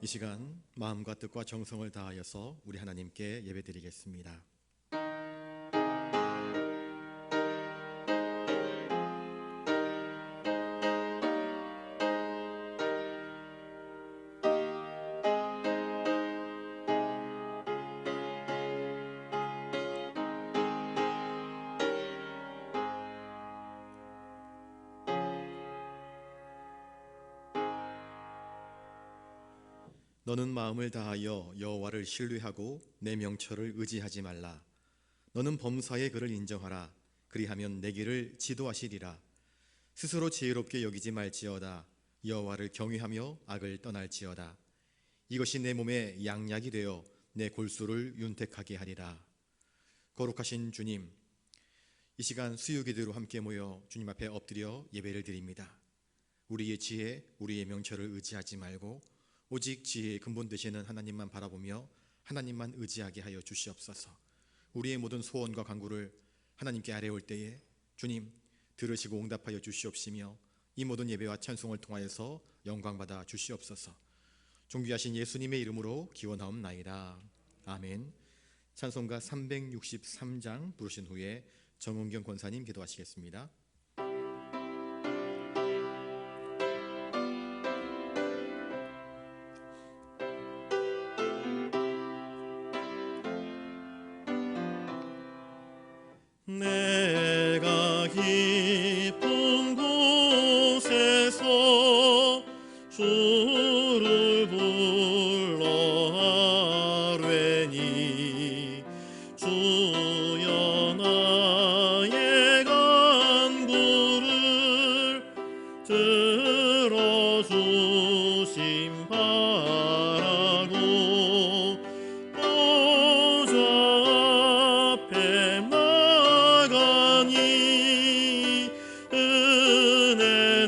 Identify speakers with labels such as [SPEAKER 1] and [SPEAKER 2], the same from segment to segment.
[SPEAKER 1] 이 시간 마음과 뜻과 정성을 다하여서 우리 하나님께 예배드리겠습니다. 너는 마음을 다하여 여호와를 신뢰하고 내 명철을 의지하지 말라. 너는 범사의 그를 인정하라. 그리하면 내 길을 지도하시리라. 스스로 지혜롭게 여기지 말지어다. 여호와를 경외하며 악을 떠날지어다. 이것이 내 몸에 양약이 되어 내 골수를 윤택하게 하리라. 거룩하신 주님, 이 시간 수요기도로 함께 모여 주님 앞에 엎드려 예배를 드립니다. 우리의 지혜, 우리의 명철을 의지하지 말고 오직 지혜의 근본 되시는 하나님만 바라보며 하나님만 의지하게 하여 주시옵소서. 우리의 모든 소원과 간구를 하나님께 아뢰올 때에 주님 들으시고 응답하여 주시옵시며 이 모든 예배와 찬송을 통하여서 영광받아 주시옵소서. 존귀하신 예수님의 이름으로 기원하옵나이다. 아멘. 찬송가 363장 부르신 후에 정은경 권사님 기도하시겠습니다.
[SPEAKER 2] 내가 깊은 곳에서 주를 불러 아뢰니 주여 나의 간구를 들어주심 바라고 보좌 앞에 은혜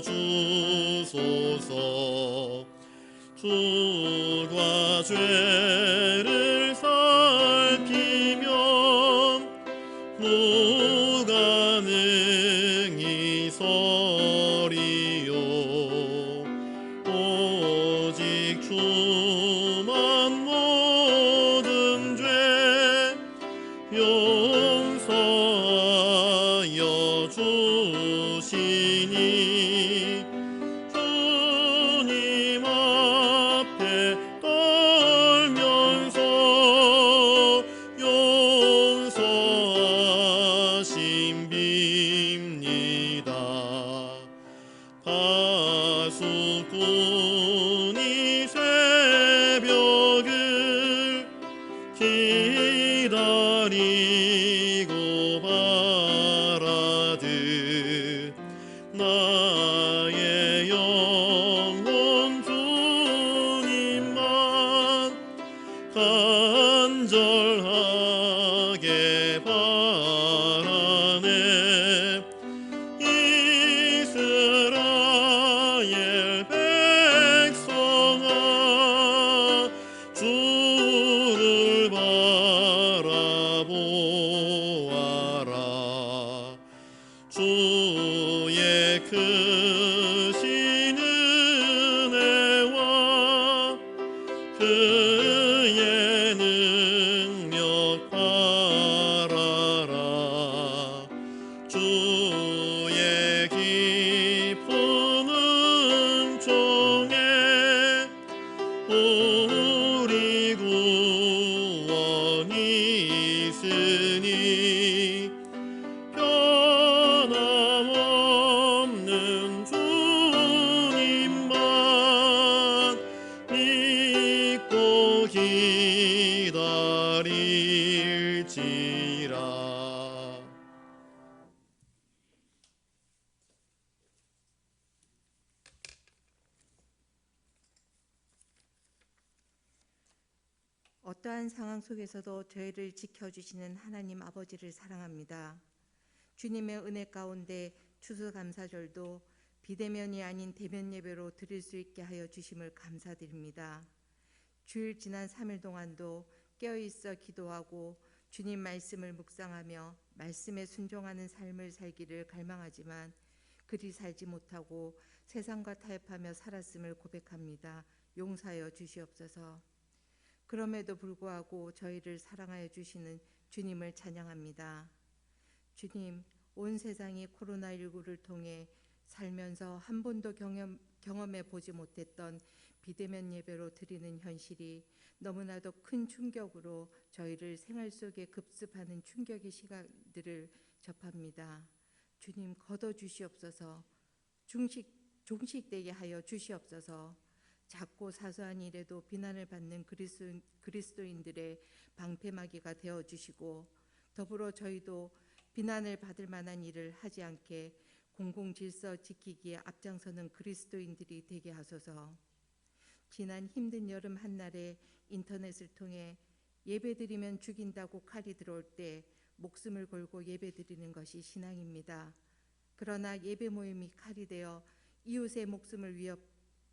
[SPEAKER 2] 내려주소서. 주가 죄를 살피면 누가 능히 서리요. 오직 주만 모든 죄 용서하여 주시니 주님 앞에 떨면서 용서하심 빕니다. 가수꾼이 새벽을 기다리고 바라듯 나의 영혼 주님만 간절하게 바라네. 이스라엘 백성아 주를 바라보아라. 주의 크신 은혜와 그의 능력 바라라. 주의 깊은 은총에 우리 구원이 있으니 변함없는 주님만 믿고 기다릴지라.
[SPEAKER 3] 어떠한 상황 속에서도 저희를 지켜주시는 하나님 아버지를 사랑합니다. 주님의 은혜 가운데 추수감사절도 비대면이 아닌 대면 예배로 드릴 수 있게 하여 주심을 감사드립니다. 주일 지난 3일 동안도 깨어있어 기도하고 주님 말씀을 묵상하며 말씀에 순종하는 삶을 살기를 갈망하지만 그리 살지 못하고 세상과 타협하며 살았음을 고백합니다. 용서하여 주시옵소서. 그럼에도 불구하고 저희를 사랑하여 주시는 주님을 찬양합니다. 주님, 온 세상이 코로나19를 통해 살면서 한 번도 경험해 보지 못했던 비대면 예배로 드리는 현실이 너무나도 큰 충격으로 저희를 생활 속에 급습하는 충격의 시간들을 접합니다. 주님, 걷어 주시옵소서. 종식되게 하여 주시옵소서. 작고 사소한 일에도 비난을 받는 그리스도인들의 방패막이가 되어 주시고, 더불어 저희도 비난을 받을 만한 일을 하지 않게 공공질서 지키기에 앞장서는 그리스도인들이 되게 하소서. 지난 힘든 여름 한날에 인터넷을 통해 예배드리면 죽인다고 칼이 들어올 때 목숨을 걸고 예배드리는 것이 신앙입니다. 그러나 예배 모임이 칼이 되어 이웃의 목숨을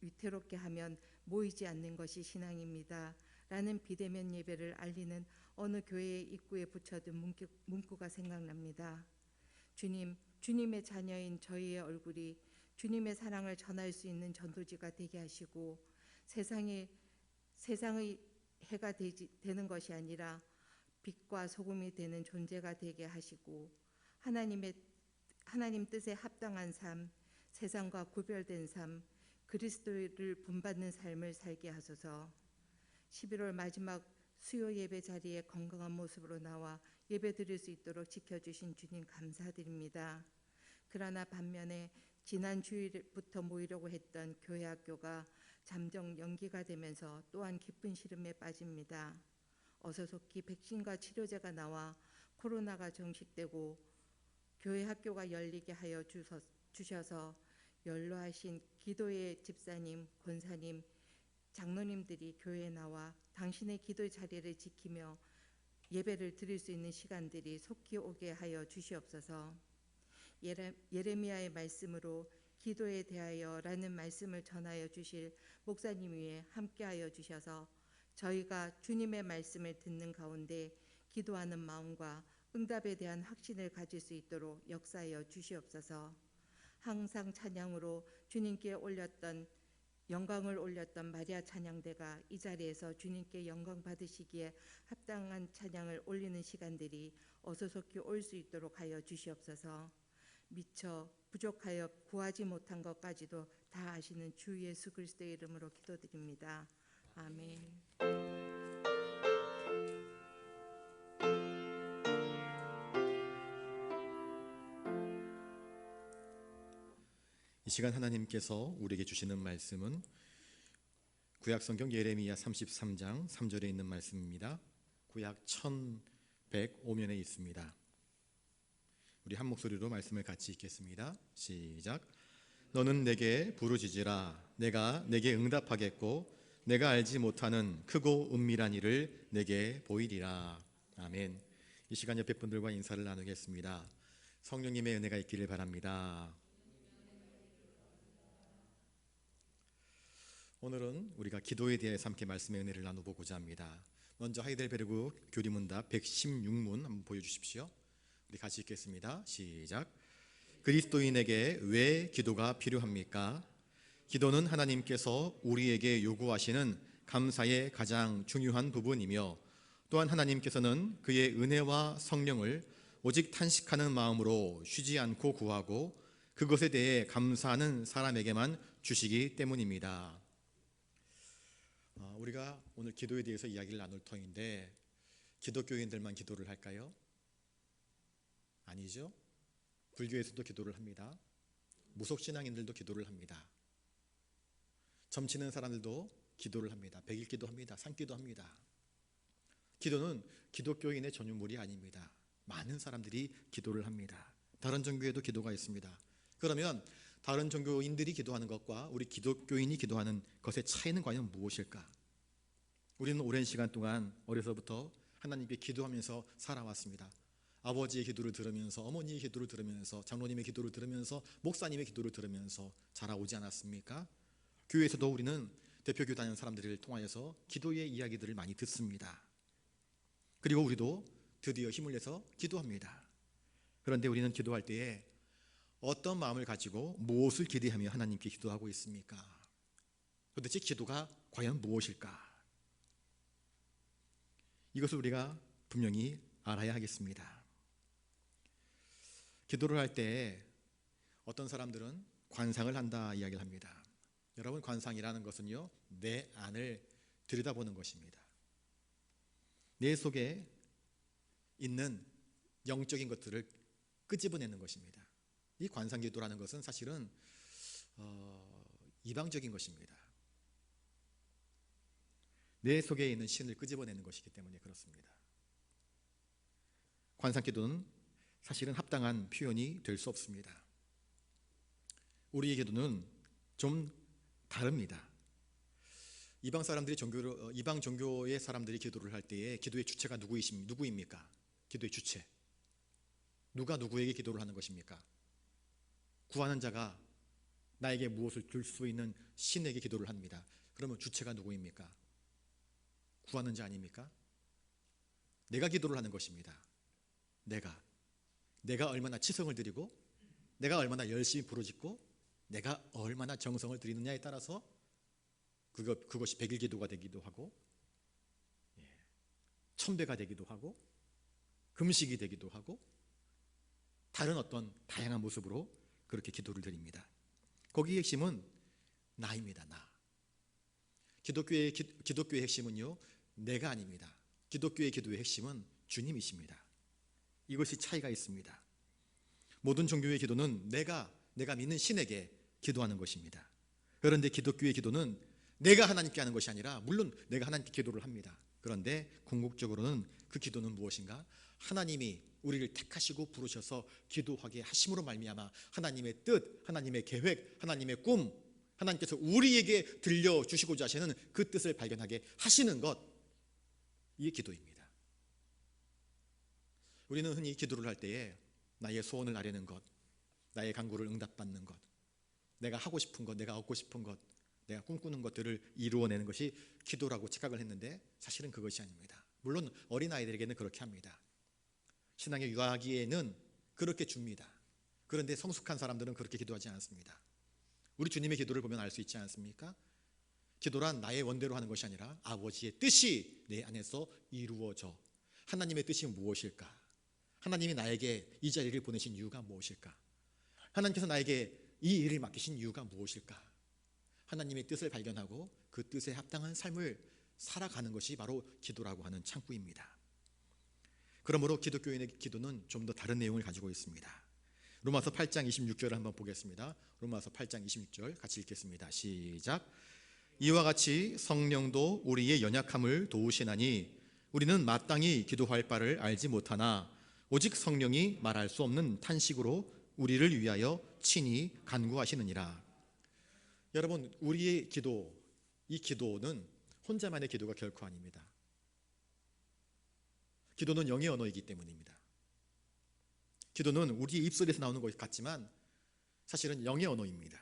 [SPEAKER 3] 위태롭게 하면 모이지 않는 것이 신앙입니다. 라는 비대면 예배를 알리는 어느 교회의 입구에 붙여둔 문구가 생각납니다. 주님, 주님의 자녀인 저희의 얼굴이 주님의 사랑을 전할 수 있는 전도지가 되게 하시고, 세상의 해가 되는 것이 아니라 빛과 소금이 되는 존재가 되게 하시고, 하나님 뜻에 합당한 삶, 세상과 구별된 삶, 그리스도를 본받는 삶을 살게 하소서. 11월 마지막 수요 예배 자리에 건강한 모습으로 나와 예배 드릴 수 있도록 지켜주신 주님 감사드립니다. 그러나 반면에 지난 주일부터 모이려고 했던 교회 학교가 잠정 연기가 되면서 또한 깊은 시름에 빠집니다. 어서속히 백신과 치료제가 나와 코로나가 종식되고 교회 학교가 열리게 하여 주셔서 연로하신 기도의 집사님, 권사님, 장로님들이 교회에 나와 당신의 기도의 자리를 지키며 예배를 드릴 수 있는 시간들이 속히 오게 하여 주시옵소서. 예레미야의 말씀으로 기도에 대하여 라는 말씀을 전하여 주실 목사님 위에 함께하여 주셔서 저희가 주님의 말씀을 듣는 가운데 기도하는 마음과 응답에 대한 확신을 가질 수 있도록 역사하여 주시옵소서. 항상 찬양으로 주님께 영광을 올렸던 마리아 찬양대가 이 자리에서 주님께 영광 받으시기에 합당한 찬양을 올리는 시간들이 어서속히 올 수 있도록 하여 주시옵소서. 미처 부족하여 구하지 못한 것까지도 다 아시는 주 예수 그리스도의 이름으로 기도드립니다. 아멘.
[SPEAKER 1] 이 시간 하나님께서 우리에게 주시는 말씀은 구약성경 예레미야 33장 3절에 있는 말씀입니다. 구약 1105면에 있습니다. 우리 한 목소리로 말씀을 같이 읽겠습니다. 시작. 너는 내게 부르짖으라. 내가 내게 응답하겠고 내가 알지 못하는 크고 은밀한 일을 내게 보이리라. 아멘. 이 시간 옆에 분들과 인사를 나누겠습니다. 성령님의 은혜가 있기를 바랍니다. 오늘은 우리가 기도에 대해서 함께 말씀의 은혜를 나눠보고자 합니다. 먼저 하이델베르그 교리문답 116문 한번 보여주십시오. 우리 같이 읽겠습니다. 시작. 그리스도인에게 왜 기도가 필요합니까? 기도는 하나님께서 우리에게 요구하시는 감사의 가장 중요한 부분이며, 또한 하나님께서는 그의 은혜와 성령을 오직 탄식하는 마음으로 쉬지 않고 구하고 그것에 대해 감사하는 사람에게만 주시기 때문입니다. 우리가 오늘 기도에 대해서 이야기를 나눌 터인데, 기독교인들만 기도를 할까요? 아니죠. 불교에서도 기도를 합니다. 무속신앙인들도 기도를 합니다. 점치는 사람들도 기도를 합니다. 백일기도 합니다. 산기도 합니다. 기도는 기독교인의 전유물이 아닙니다. 많은 사람들이 기도를 합니다. 다른 종교에도 기도가 있습니다. 그러면 다른 종교인들이 기도하는 것과 우리 기독교인이 기도하는 것의 차이는 과연 무엇일까? 우리는 오랜 시간 동안 어려서부터 하나님께 기도하면서 살아왔습니다. 아버지의 기도를 들으면서, 어머니의 기도를 들으면서, 장로님의 기도를 들으면서, 목사님의 기도를 들으면서 자라오지 않았습니까? 교회에서도 우리는 대표교 다니는 사람들을 통하여서 기도의 이야기들을 많이 듣습니다. 그리고 우리도 드디어 힘을 내서 기도합니다. 그런데 우리는 기도할 때에 어떤 마음을 가지고 무엇을 기대하며 하나님께 기도하고 있습니까? 도대체 기도가 과연 무엇일까? 이것을 우리가 분명히 알아야 하겠습니다. 기도를 할 때 어떤 사람들은 관상을 한다 이야기를 합니다. 여러분, 관상이라는 것은요, 내 안을 들여다보는 것입니다. 내 속에 있는 영적인 것들을 끄집어내는 것입니다. 이 관상기도라는 것은 사실은 이방적인 것입니다. 내 속에 있는 신을 끄집어내는 것이기 때문에 그렇습니다. 관상기도는 사실은 합당한 표현이 될 수 없습니다. 우리의 기도는 좀 다릅니다. 이방 종교의 사람들이 기도를 할 때에 기도의 주체가 누구입니까? 기도의 주체. 누가 누구에게 기도를 하는 것입니까? 구하는 자가 나에게 무엇을 줄 수 있는 신에게 기도를 합니다. 그러면 주체가 누구입니까? 구하는 자 아닙니까? 내가 기도를 하는 것입니다. 내가 얼마나 치성을 드리고, 내가 얼마나 열심히 부르짖고, 내가 얼마나 정성을 들이느냐에 따라서 그것이 100일 기도가 되기도 하고, 1000배가 되기도 하고, 금식이 되기도 하고, 다른 어떤 다양한 모습으로 그렇게 기도를 드립니다. 거기의 핵심은 나입니다. 나. 기독교의 핵심은요, 내가 아닙니다. 기독교의 기도의 핵심은 주님이십니다. 이것이 차이가 있습니다. 모든 종교의 기도는 내가 믿는 신에게 기도하는 것입니다. 그런데 기독교의 기도는 내가 하나님께 하는 것이 아니라, 물론 내가 하나님께 기도를 합니다. 그런데 궁극적으로는 그 기도는 무엇인가? 하나님이 우리를 택하시고 부르셔서 기도하게 하심으로 말미암아 하나님의 뜻, 하나님의 계획, 하나님의 꿈, 하나님께서 우리에게 들려주시고자 하시는 그 뜻을 발견하게 하시는 것, 이게 기도입니다. 우리는 흔히 기도를 할 때에 나의 소원을 아뢰는 것, 나의 간구를 응답받는 것, 내가 하고 싶은 것, 내가 얻고 싶은 것, 내가 꿈꾸는 것들을 이루어내는 것이 기도라고 착각을 했는데 사실은 그것이 아닙니다. 물론 어린아이들에게는 그렇게 합니다. 신앙의 유아기에는 그렇게 줍니다. 그런데 성숙한 사람들은 그렇게 기도하지 않습니다. 우리 주님의 기도를 보면 알 수 있지 않습니까? 기도란 나의 원대로 하는 것이 아니라 아버지의 뜻이 내 안에서 이루어져. 하나님의 뜻이 무엇일까? 하나님이 나에게 이 자리를 보내신 이유가 무엇일까? 하나님께서 나에게 이 일을 맡기신 이유가 무엇일까? 하나님의 뜻을 발견하고 그 뜻에 합당한 삶을 살아가는 것이 바로 기도라고 하는 창구입니다. 그러므로 기독교인의 기도는 좀 더 다른 내용을 가지고 있습니다. 로마서 8장 26절을 한번 보겠습니다. 로마서 8장 26절 같이 읽겠습니다. 시작. 이와 같이 성령도 우리의 연약함을 도우시나니 우리는 마땅히 기도할 바를 알지 못하나 오직 성령이 말할 수 없는 탄식으로 우리를 위하여 친히 간구하시느니라. 여러분, 우리의 기도, 이 기도는 혼자만의 기도가 결코 아닙니다. 기도는 영의 언어이기 때문입니다. 기도는 우리의 입술에서 나오는 것 같지만 사실은 영의 언어입니다.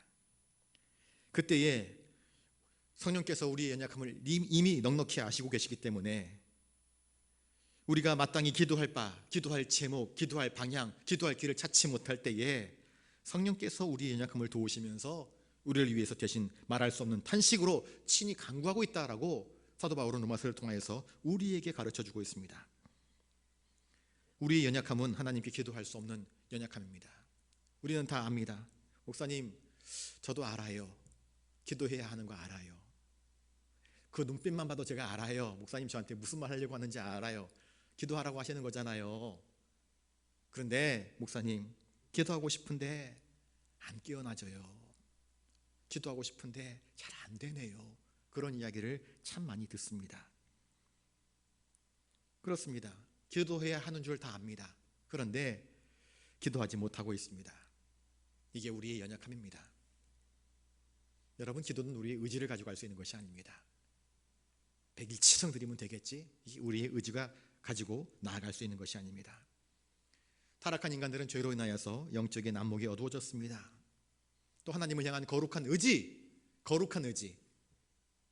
[SPEAKER 1] 그때에 성령께서 우리의 연약함을 이미 넉넉히 아시고 계시기 때문에 우리가 마땅히 기도할 바, 기도할 제목, 기도할 방향, 기도할 길을 찾지 못할 때에 성령께서 우리의 연약함을 도우시면서 우리를 위해서 대신 말할 수 없는 탄식으로 친히 간구하고 있다라고 사도 바울은 로마서를 통하여서 우리에게 가르쳐주고 있습니다. 우리의 연약함은 하나님께 기도할 수 없는 연약함입니다. 우리는 다 압니다. 목사님, 저도 알아요. 기도해야 하는 거 알아요. 그 눈빛만 봐도 제가 알아요. 목사님 저한테 무슨 말 하려고 하는지 알아요. 기도하라고 하시는 거잖아요. 그런데 목사님, 기도하고 싶은데 안 깨어나져요. 기도하고 싶은데 잘 안 되네요. 그런 이야기를 참 많이 듣습니다. 그렇습니다. 기도해야 하는 줄 다 압니다. 그런데 기도하지 못하고 있습니다. 이게 우리의 연약함입니다. 여러분, 기도는 우리의 의지를 가지고 할 수 있는 것이 아닙니다. 100일 치성 드리면 되겠지? 이게 우리의 의지가 가지고 나아갈 수 있는 것이 아닙니다. 타락한 인간들은 죄로 인하여서 영적인 안목이 어두워졌습니다. 또 하나님을 향한 거룩한 의지,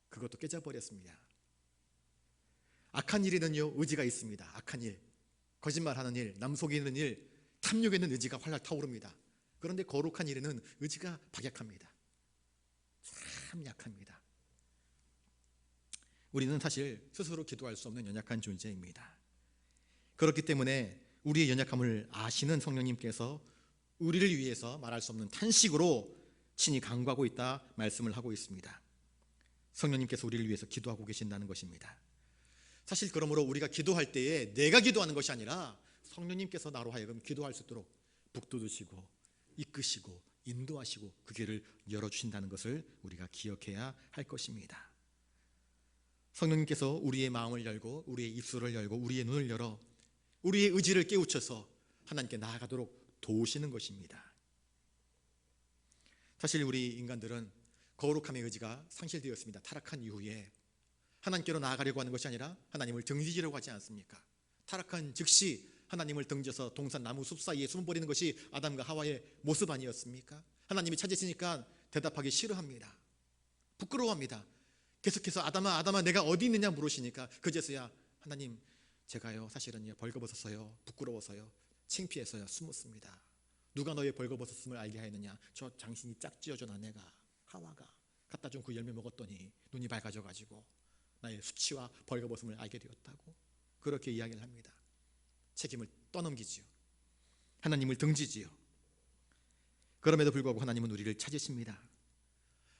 [SPEAKER 1] 그것도 깨져버렸습니다. 악한 일에는요, 의지가 있습니다. 악한 일, 거짓말하는 일, 남 속이는 일, 탐욕에는 의지가 활활 타오릅니다. 그런데 거룩한 일에는 의지가 박약합니다. 참 약합니다. 우리는 사실 스스로 기도할 수 없는 연약한 존재입니다. 그렇기 때문에 우리의 연약함을 아시는 성령님께서 우리를 위해서 말할 수 없는 탄식으로 친히 간구하고 있다 말씀을 하고 있습니다. 성령님께서 우리를 위해서 기도하고 계신다는 것입니다. 사실 그러므로 우리가 기도할 때에 내가 기도하는 것이 아니라 성령님께서 나로 하여금 기도할 수 있도록 북돋으시고 이끄시고 인도하시고 그 길을 열어주신다는 것을 우리가 기억해야 할 것입니다. 성령님께서 우리의 마음을 열고 우리의 입술을 열고 우리의 눈을 열어 우리의 의지를 깨우쳐서 하나님께 나아가도록 도우시는 것입니다. 사실 우리 인간들은 거룩함의 의지가 상실되었습니다. 타락한 이후에 하나님께로 나아가려고 하는 것이 아니라 하나님을 등지려고 하지 않습니까? 타락한 즉시 하나님을 등져서 동산 나무 숲 사이에 숨어버리는 것이 아담과 하와의 모습 아니었습니까? 하나님이 찾으시니까 대답하기 싫어합니다. 부끄러워합니다. 계속해서 아담아 내가 어디 있느냐 물으시니까 그제서야 하나님 제가요 사실은요 벌거벗었어요. 부끄러워서요 창피해서요 숨었습니다. 누가 너의 벌거벗었음을 알게 하였느냐? 저 당신이 짝지어준 아내가 하와가 갖다 준 그 열매 먹었더니 눈이 밝아져 가지고 나의 수치와 벌거벗음을 알게 되었다고 그렇게 이야기를 합니다. 책임을 떠넘기지요. 하나님을 등지지요. 그럼에도 불구하고 하나님은 우리를 찾으십니다.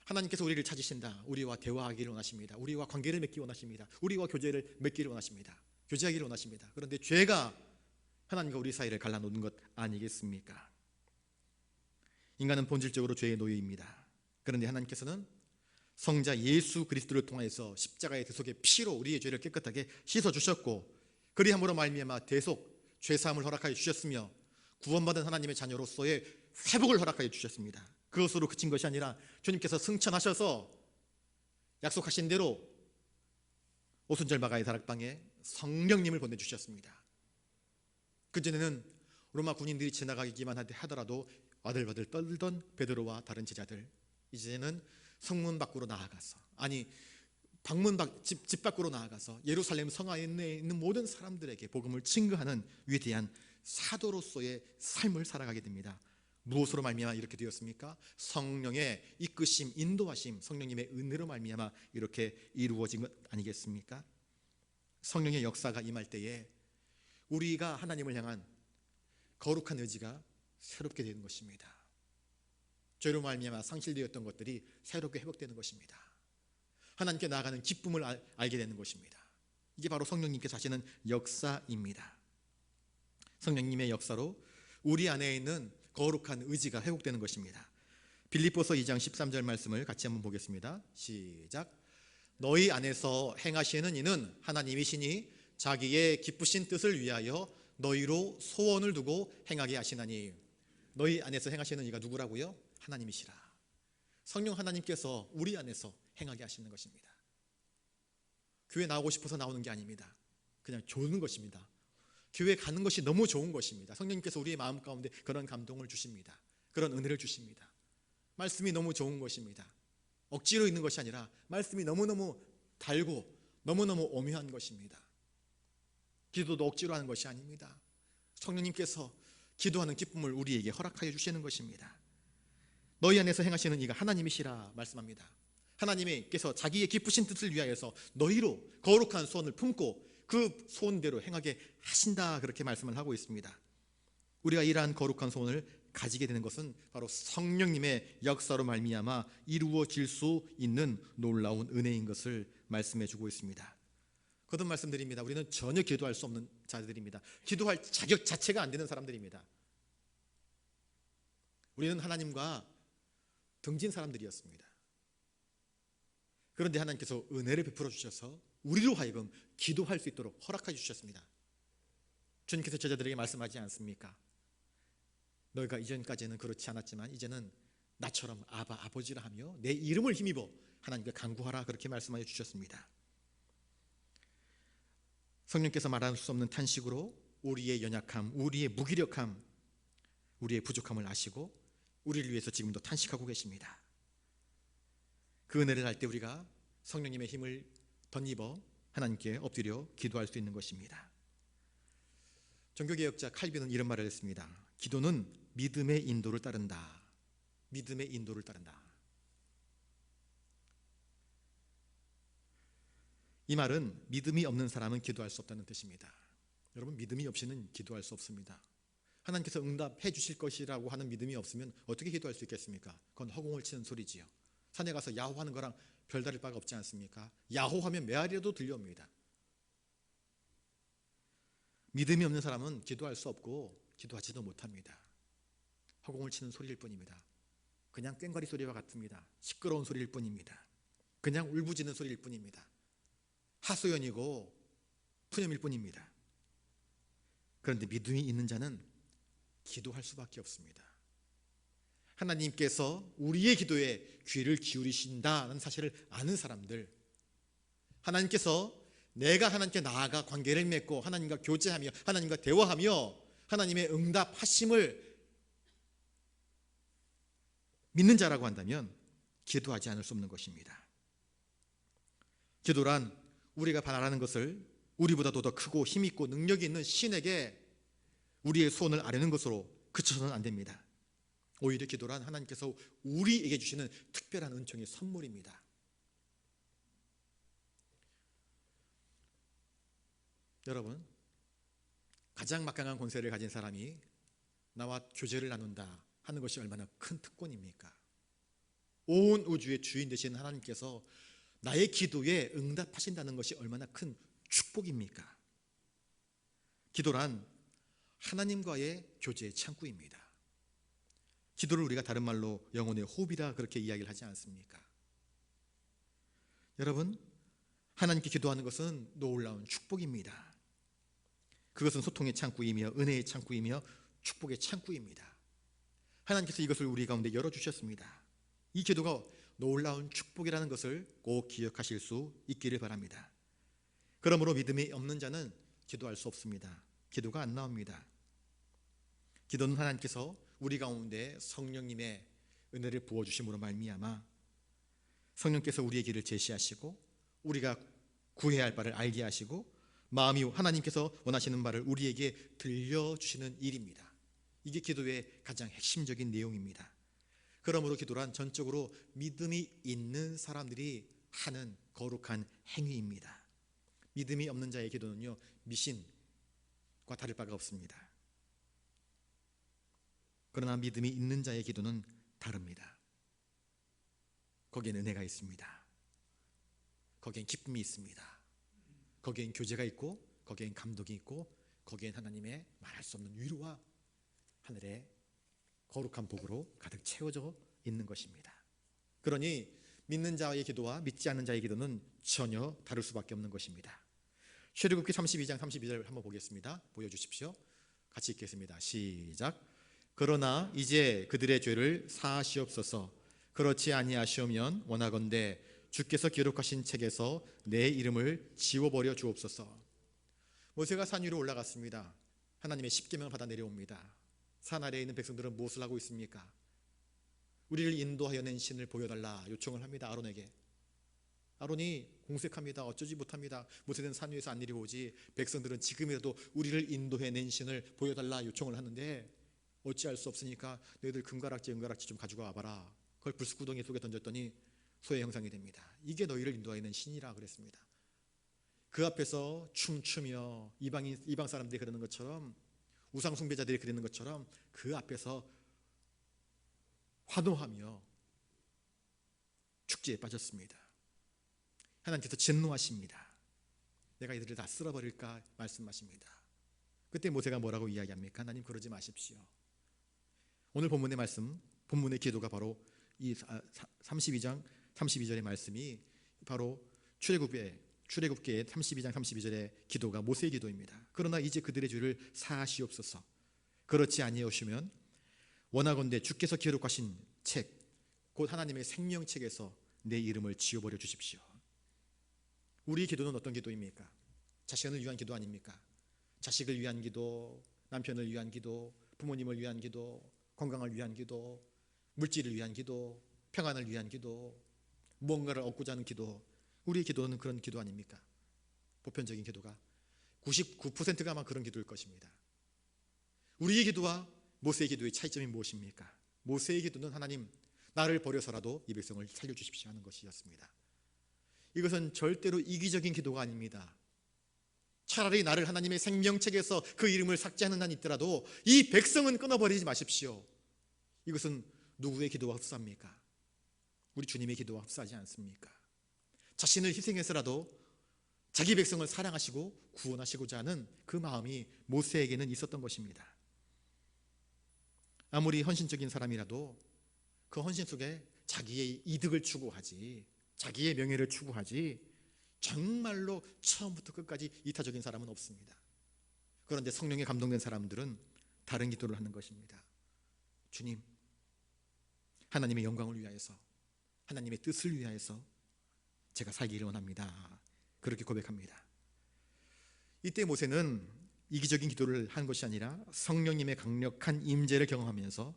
[SPEAKER 1] 하나님께서 우리를 찾으신다. 우리와 대화하기를 원하십니다. 우리와 관계를 맺기 원하십니다. 우리와 교제를 맺기를 원하십니다. 교제하기를 원하십니다. 그런데 죄가 하나님과 우리 사이를 갈라놓는 것 아니겠습니까? 인간은 본질적으로 죄의 노예입니다. 그런데 하나님께서는 성자 예수 그리스도를 통해서 십자가의 대속의 피로 우리의 죄를 깨끗하게 씻어주셨고 그리함으로 말미암아 대속 죄사함을 허락하여 주셨으며 구원받은 하나님의 자녀로서의 회복을 허락하여 주셨습니다. 그것으로 그친 것이 아니라 주님께서 승천하셔서 약속하신 대로 오순절 마가의 다락방에 성령님을 보내주셨습니다. 그전에는 로마 군인들이 지나가기만 하더라도 와들와들 떨던 베드로와 다른 제자들 이제는 성문 밖으로 나아가서 집 밖으로 나아가서 예루살렘 성 안에 있는 모든 사람들에게 복음을 증거하는 위대한 사도로서의 삶을 살아가게 됩니다. 무엇으로 말미암아 이렇게 되었습니까? 성령의 이끄심, 인도하심, 성령님의 은혜로 말미암아 이렇게 이루어진 것 아니겠습니까? 성령의 역사가 임할 때에 우리가 하나님을 향한 거룩한 의지가 새롭게 되는 것입니다. 죄로 말미암아 상실되었던 것들이 새롭게 회복되는 것입니다. 하나님께 나아가는 기쁨을 알게 되는 것입니다. 이게 바로 성령님께서 하시는 역사입니다. 성령님의 역사로 우리 안에 있는 거룩한 의지가 회복되는 것입니다. 빌립보서 2장 13절 말씀을 같이 한번 보겠습니다. 시작. 너희 안에서 행하시는 이는 하나님이시니 자기의 기쁘신 뜻을 위하여 너희로 소원을 두고 행하게 하시나니. 너희 안에서 행하시는 이가 누구라고요? 하나님이시라. 성령 하나님께서 우리 안에서 행하게 하시는 것입니다. 교회 나오고 싶어서 나오는 게 아닙니다. 그냥 좋은 것입니다. 교회 가는 것이 너무 좋은 것입니다. 성령님께서 우리의 마음 가운데 그런 감동을 주십니다. 그런 은혜를 주십니다. 말씀이 너무 좋은 것입니다. 억지로 있는 것이 아니라 말씀이 너무너무 달고 너무너무 오묘한 것입니다. 기도도 억지로 하는 것이 아닙니다. 성령님께서 기도하는 기쁨을 우리에게 허락하여 주시는 것입니다. 너희 안에서 행하시는 이가 하나님이시라 말씀합니다. 하나님께서 자기의 기쁘신 뜻을 위하여서 너희로 거룩한 소원을 품고 그 소원대로 행하게 하신다 그렇게 말씀을 하고 있습니다. 우리가 이러한 거룩한 소원을 가지게 되는 것은 바로 성령님의 역사로 말미암아 이루어질 수 있는 놀라운 은혜인 것을 말씀해 주고 있습니다. 거듭 말씀드립니다. 우리는 전혀 기도할 수 없는 자들입니다. 기도할 자격 자체가 안 되는 사람들입니다. 우리는 하나님과 등진 사람들이었습니다. 그런데 하나님께서 은혜를 베풀어 주셔서 우리로 하여금 기도할 수 있도록 허락해 주셨습니다. 주님께서 제자들에게 말씀하지 않습니까? 너희가 이전까지는 그렇지 않았지만 이제는 나처럼 아버지라 하며 내 이름을 힘입어 하나님께 간구하라 그렇게 말씀하여 주셨습니다. 성령께서 말할 수 없는 탄식으로 우리의 연약함, 우리의 무기력함, 우리의 부족함을 아시고 우리를 위해서 지금도 탄식하고 계십니다. 그 은혜를 알 때 우리가 성령님의 힘을 덧입어 하나님께 엎드려 기도할 수 있는 것입니다. 종교개혁자 칼빈은 이런 말을 했습니다. 기도는 믿음의 인도를 따른다. 믿음의 인도를 따른다. 이 말은 믿음이 없는 사람은 기도할 수 없다는 뜻입니다. 여러분, 믿음이 없이는 기도할 수 없습니다. 하나님께서 응답해 주실 것이라고 하는 믿음이 없으면 어떻게 기도할 수 있겠습니까? 그건 허공을 치는 소리지요. 산에 가서 야호하는 거랑 별다를 바가 없지 않습니까? 야호하면 메아리라도 들려옵니다. 믿음이 없는 사람은 기도할 수 없고 기도하지도 못합니다. 허공을 치는 소리일 뿐입니다. 그냥 꽹과리 소리와 같습니다. 시끄러운 소리일 뿐입니다. 그냥 울부짖는 소리일 뿐입니다. 하소연이고 푸념일 뿐입니다. 그런데 믿음이 있는 자는 기도할 수밖에 없습니다. 하나님께서 우리의 기도에 귀를 기울이신다는 사실을 아는 사람들, 하나님께서 내가 하나님께 나아가 관계를 맺고 하나님과 교제하며 하나님과 대화하며 하나님의 응답하심을 믿는 자라고 한다면 기도하지 않을 수 없는 것입니다. 기도란 우리가 바라는 것을 우리보다도 더 크고 힘있고 능력이 있는 신에게 우리의 소원을 아뢰는 것으로 그쳐서는 안 됩니다. 오히려 기도란 하나님께서 우리에게 주시는 특별한 은총의 선물입니다. 여러분, 가장 막강한 권세를 가진 사람이 나와 교제를 나눈다 하는 것이 얼마나 큰 특권입니까? 온 우주의 주인 되신 하나님께서 나의 기도에 응답하신다는 것이 얼마나 큰 축복입니까? 기도란 하나님과의 교제의 창구입니다. 기도를 우리가 다른 말로 영혼의 호흡이라 그렇게 이야기를 하지 않습니까? 여러분, 하나님께 기도하는 것은 놀라운 축복입니다. 그것은 소통의 창구이며 은혜의 창구이며 축복의 창구입니다. 하나님께서 이것을 우리 가운데 열어주셨습니다. 이 기도가 놀라운 축복이라는 것을 꼭 기억하실 수 있기를 바랍니다. 그러므로 믿음이 없는 자는 기도할 수 없습니다. 기도가 안 나옵니다. 기도는 하나님께서 우리 가운데 성령님의 은혜를 부어주심으로 말미암아 성령께서 우리의 길을 제시하시고 우리가 구해야 할 바를 알게 하시고 마음이 하나님께서 원하시는 바를 우리에게 들려주시는 일입니다. 이게 기도의 가장 핵심적인 내용입니다. 그러므로 기도란 전적으로 믿음이 있는 사람들이 하는 거룩한 행위입니다. 믿음이 없는 자의 기도는요, 미신과 다를 바가 없습니다. 그러나 믿음이 있는 자의 기도는 다릅니다. 거기엔 은혜가 있습니다. 거기엔 기쁨이 있습니다. 거기엔 교제가 있고 거기엔 감독이 있고 거기엔 하나님의 말할 수 없는 위로와 하늘의 거룩한 복으로 가득 채워져 있는 것입니다. 그러니 믿는 자의 기도와 믿지 않는 자의 기도는 전혀 다를 수밖에 없는 것입니다. 출애굽기 32장 32절 한번 보겠습니다. 보여주십시오. 같이 읽겠습니다. 시작. 그러나 이제 그들의 죄를 사하시옵소서. 그렇지 아니하시오면 원하건대 주께서 기록하신 책에서 내 이름을 지워버려 주옵소서. 모세가 산 위로 올라갔습니다. 하나님의 십계명을 받아 내려옵니다. 산 아래에 있는 백성들은 무엇을 하고 있습니까? 우리를 인도하여 낸 신을 보여달라 요청을 합니다. 아론에게. 아론이 공색합니다. 어쩌지 못합니다. 모세는 산 위에서 안 내려오지 백성들은 지금이라도 우리를 인도해 낸 신을 보여달라 요청을 하는데 어찌할 수 없으니까 너희들 금가락지 은가락지 좀 가지고 와봐라. 그걸 불쑥구덩이 속에 던졌더니 소의 형상이 됩니다. 이게 너희를 인도하여 낸 신이라 그랬습니다. 그 앞에서 춤추며 이방 사람들이 그러는 것처럼 우상 숭배자들이 그러는 것처럼 그 앞에서 환호하며 축제에 빠졌습니다. 하나님께서 진노하십니다. 내가 이들을 다 쓸어버릴까 말씀하십니다. 그때 모세가 뭐라고 이야기합니까? 하나님 그러지 마십시오. 오늘 본문의 말씀, 본문의 기도가 바로 이 32장 32절의 말씀이 바로 출애굽기의 32장 32절의 기도가 모세의 기도입니다. 그러나 이제 그들의 죄를 사하시옵소서. 그렇지 아니하시면 원하건대 주께서 기록하신 책, 곧 하나님의 생명책에서 내 이름을 지워버려 주십시오. 우리의 기도는 어떤 기도입니까? 자신을 위한 기도 아닙니까? 자식을 위한 기도, 남편을 위한 기도, 부모님을 위한 기도, 건강을 위한 기도, 물질을 위한 기도, 평안을 위한 기도, 무언가를 얻고자 하는 기도. 우리의 기도는 그런 기도 아닙니까? 보편적인 기도가 99%가 아마 그런 기도일 것입니다. 우리의 기도와 모세의 기도의 차이점이 무엇입니까? 모세의 기도는 하나님 나를 버려서라도 이 백성을 살려주십시오 하는 것이었습니다. 이것은 절대로 이기적인 기도가 아닙니다. 차라리 나를 하나님의 생명책에서 그 이름을 삭제하는 한 있더라도 이 백성은 끊어버리지 마십시오. 이것은 누구의 기도와 흡사합니까? 우리 주님의 기도와 흡사하지 않습니까? 자신을 희생해서라도 자기 백성을 사랑하시고 구원하시고자 하는 그 마음이 모세에게는 있었던 것입니다. 아무리 헌신적인 사람이라도 그 헌신 속에 자기의 이득을 추구하지, 자기의 명예를 추구하지, 정말로 처음부터 끝까지 이타적인 사람은 없습니다. 그런데 성령에 감동된 사람들은 다른 기도를 하는 것입니다. 주님, 하나님의 영광을 위하여서, 하나님의 뜻을 위하여서 제가 살기를 원합니다. 그렇게 고백합니다. 이때 모세는 이기적인 기도를 한 것이 아니라 성령님의 강력한 임재를 경험하면서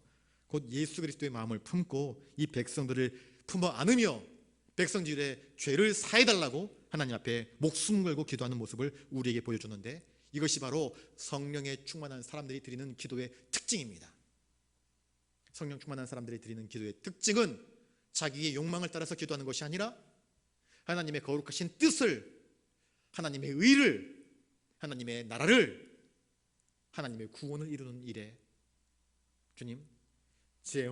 [SPEAKER 1] 곧 예수 그리스도의 마음을 품고 이 백성들을 품어 안으며 백성들의 죄를 사해달라고 하나님 앞에 목숨 걸고 기도하는 모습을 우리에게 보여주는데, 이것이 바로 성령에 충만한 사람들이 드리는 기도의 특징입니다. 성령 충만한 사람들이 드리는 기도의 특징은 자기의 욕망을 따라서 기도하는 것이 아니라 하나님의 거룩하신 뜻을, 하나님의 의를, 하나님의 나라를, 하나님의 구원을 이루는 일에 주님, 제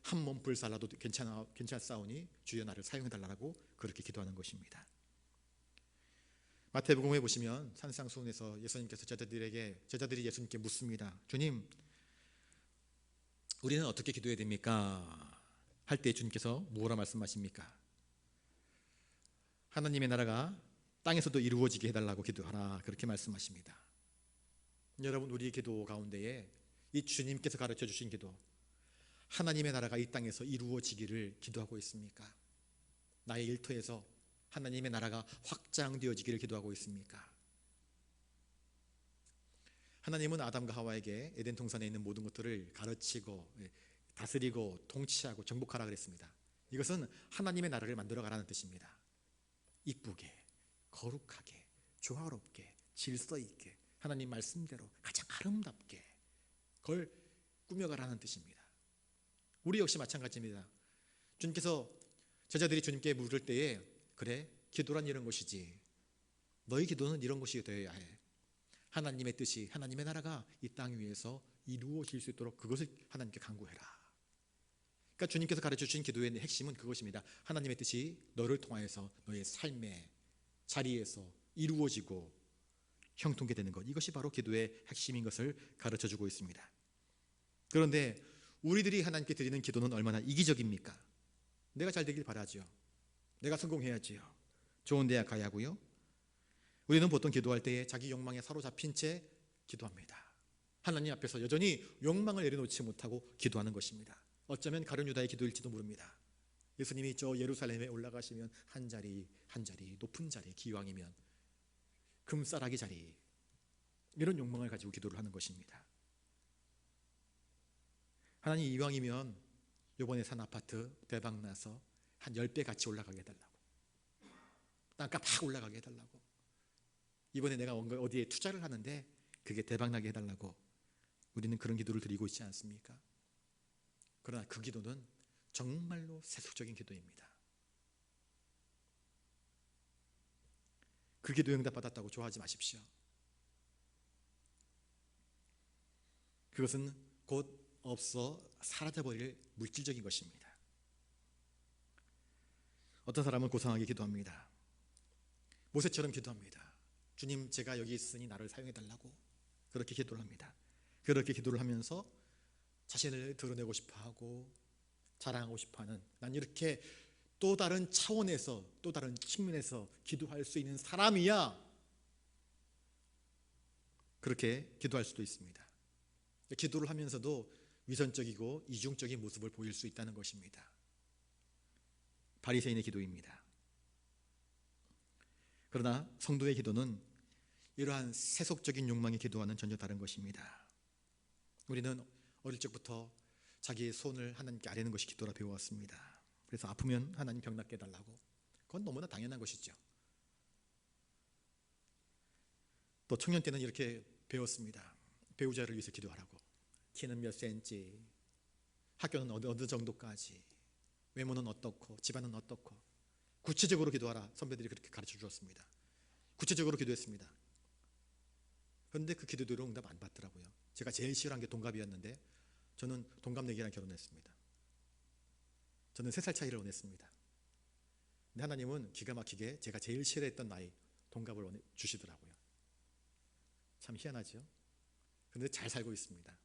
[SPEAKER 1] 한 몸 불살라도 괜찮사오니 주여 나를 사용해달라고 그렇게 기도하는 것입니다. 마태복음에 보시면 산상수훈에서 예수님께서 제자들이 예수님께 묻습니다. 주님, 우리는 어떻게 기도해야 됩니까? 할 때 주님께서 뭐라 말씀하십니까? 하나님의 나라가 땅에서도 이루어지게 해달라고 기도하라, 그렇게 말씀하십니다. 여러분, 우리의 기도 가운데에 이 주님께서 가르쳐 주신 기도, 하나님의 나라가 이 땅에서 이루어지기를 기도하고 있습니까? 나의 일터에서 하나님의 나라가 확장되어지기를 기도하고 있습니까? 하나님은 아담과 하와에게 에덴 동산에 있는 모든 것들을 가르치고 다스리고 통치하고 정복하라 그랬습니다. 이것은 하나님의 나라를 만들어 가라는 뜻입니다. 이쁘게, 거룩하게, 조화롭게, 질서 있게, 하나님 말씀대로 가장 아름답게 그걸 꾸며가라는 뜻입니다. 우리 역시 마찬가지입니다. 주님께서 제자들이 주님께 물을 때에, 그래, 기도란 이런 것이지, 너희 기도는 이런 것이 되어야 해. 하나님의 뜻이, 하나님의 나라가 이 땅 위에서 이루어질 수 있도록 그것을 하나님께 간구해라. 그러니까 주님께서 가르쳐 주신 기도의 핵심은 그것입니다. 하나님의 뜻이 너를 통하여서 너의 삶의 자리에서 이루어지고 형통케 되는 것, 이것이 바로 기도의 핵심인 것을 가르쳐 주고 있습니다. 그런데 우리들이 하나님께 드리는 기도는 얼마나 이기적입니까? 내가 잘 되길 바라지요. 내가 성공해야지요. 좋은 대학 가야 하고요. 우리는 보통 기도할 때에 자기 욕망에 사로잡힌 채 기도합니다. 하나님 앞에서 여전히 욕망을 내려놓지 못하고 기도하는 것입니다. 어쩌면 가룟 유다의 기도일지도 모릅니다. 예수님이 저 예루살렘에 올라가시면 한 자리 한 자리 높은 자리, 기왕이면 금싸라기 자리, 이런 욕망을 가지고 기도를 하는 것입니다. 하나님, 이왕이면 이번에 산 아파트 대박나서 한 10배 같이 올라가게 해달라고, 땅값 팍 올라가게 해달라고, 이번에 내가 어디에 투자를 하는데 그게 대박나게 해달라고 우리는 그런 기도를 드리고 있지 않습니까? 그러나 그 기도는 정말로 세속적인 기도입니다. 그 기도 응답받았다고 좋아하지 마십시오. 그것은 곧 없어 사라져버릴 물질적인 것입니다. 어떤 사람은 고상하게 기도합니다. 모세처럼 기도합니다. 주님, 제가 여기 있으니 나를 사용해달라고 그렇게 기도를 합니다. 그렇게 기도를 하면서 자신을 드러내고 싶어하고 자랑하고 싶어하는, 난 이렇게 또 다른 차원에서, 또 다른 측면에서 기도할 수 있는 사람이야, 그렇게 기도할 수도 있습니다. 기도를 하면서도 위선적이고 이중적인 모습을 보일 수 있다는 것입니다. 바리새인의 기도입니다. 그러나 성도의 기도는 이러한 세속적인 욕망의 기도와는 전혀 다른 것입니다. 우리는 어릴 적부터 자기의 손을 하나님께 아뢰는 것이 기도라 배워왔습니다. 그래서 아프면 하나님 병 낫게 해달라고, 그건 너무나 당연한 것이죠. 또 청년 때는 이렇게 배웠습니다. 배우자를 위해서 기도하라고. 키는 몇 센치, 학교는 어느 정도까지, 외모는 어떻고, 집안은 어떻고, 구체적으로 기도하라. 선배들이 그렇게 가르쳐 주었습니다. 구체적으로 기도했습니다. 그런데 그 기도대로 응답 안 받더라고요. 제가 제일 싫어한 게 동갑이었는데 저는 동갑내기랑 결혼했습니다. 저는 3살 차이를 원했습니다. 근데 하나님은 기가 막히게 제가 제일 싫어했던 나이 동갑을 주시더라고요. 참 희한하죠. 그런데 잘 살고 있습니다.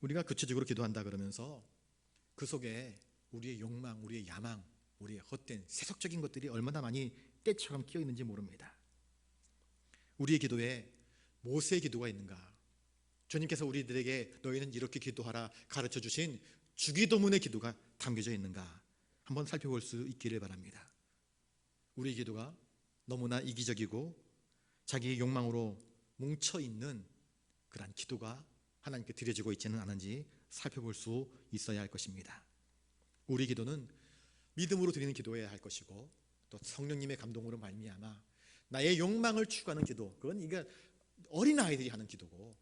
[SPEAKER 1] 우리가 구체적으로 기도한다 그러면서 그 속에 우리의 욕망, 우리의 야망, 우리의 헛된 세속적인 것들이 얼마나 많이 때처럼 끼어 있는지 모릅니다. 우리의 기도에 모세의 기도가 있는가? 주님께서 우리들에게 너희는 이렇게 기도하라 가르쳐 주신 주기도문의 기도가 담겨져 있는가? 한번 살펴볼 수 있기를 바랍니다. 우리의 기도가 너무나 이기적이고 자기의 욕망으로 뭉쳐있는 그러한 기도가 하나님께 드려지고 있지는 않은지 살펴볼 수 있어야 할 것입니다. 우리 기도는 믿음으로 드리는 기도여야 할 것이고, 또 성령님의 감동으로 말미암아 나의 욕망을 추구하는 기도, 그건 이게 어린아이들이 하는 기도고,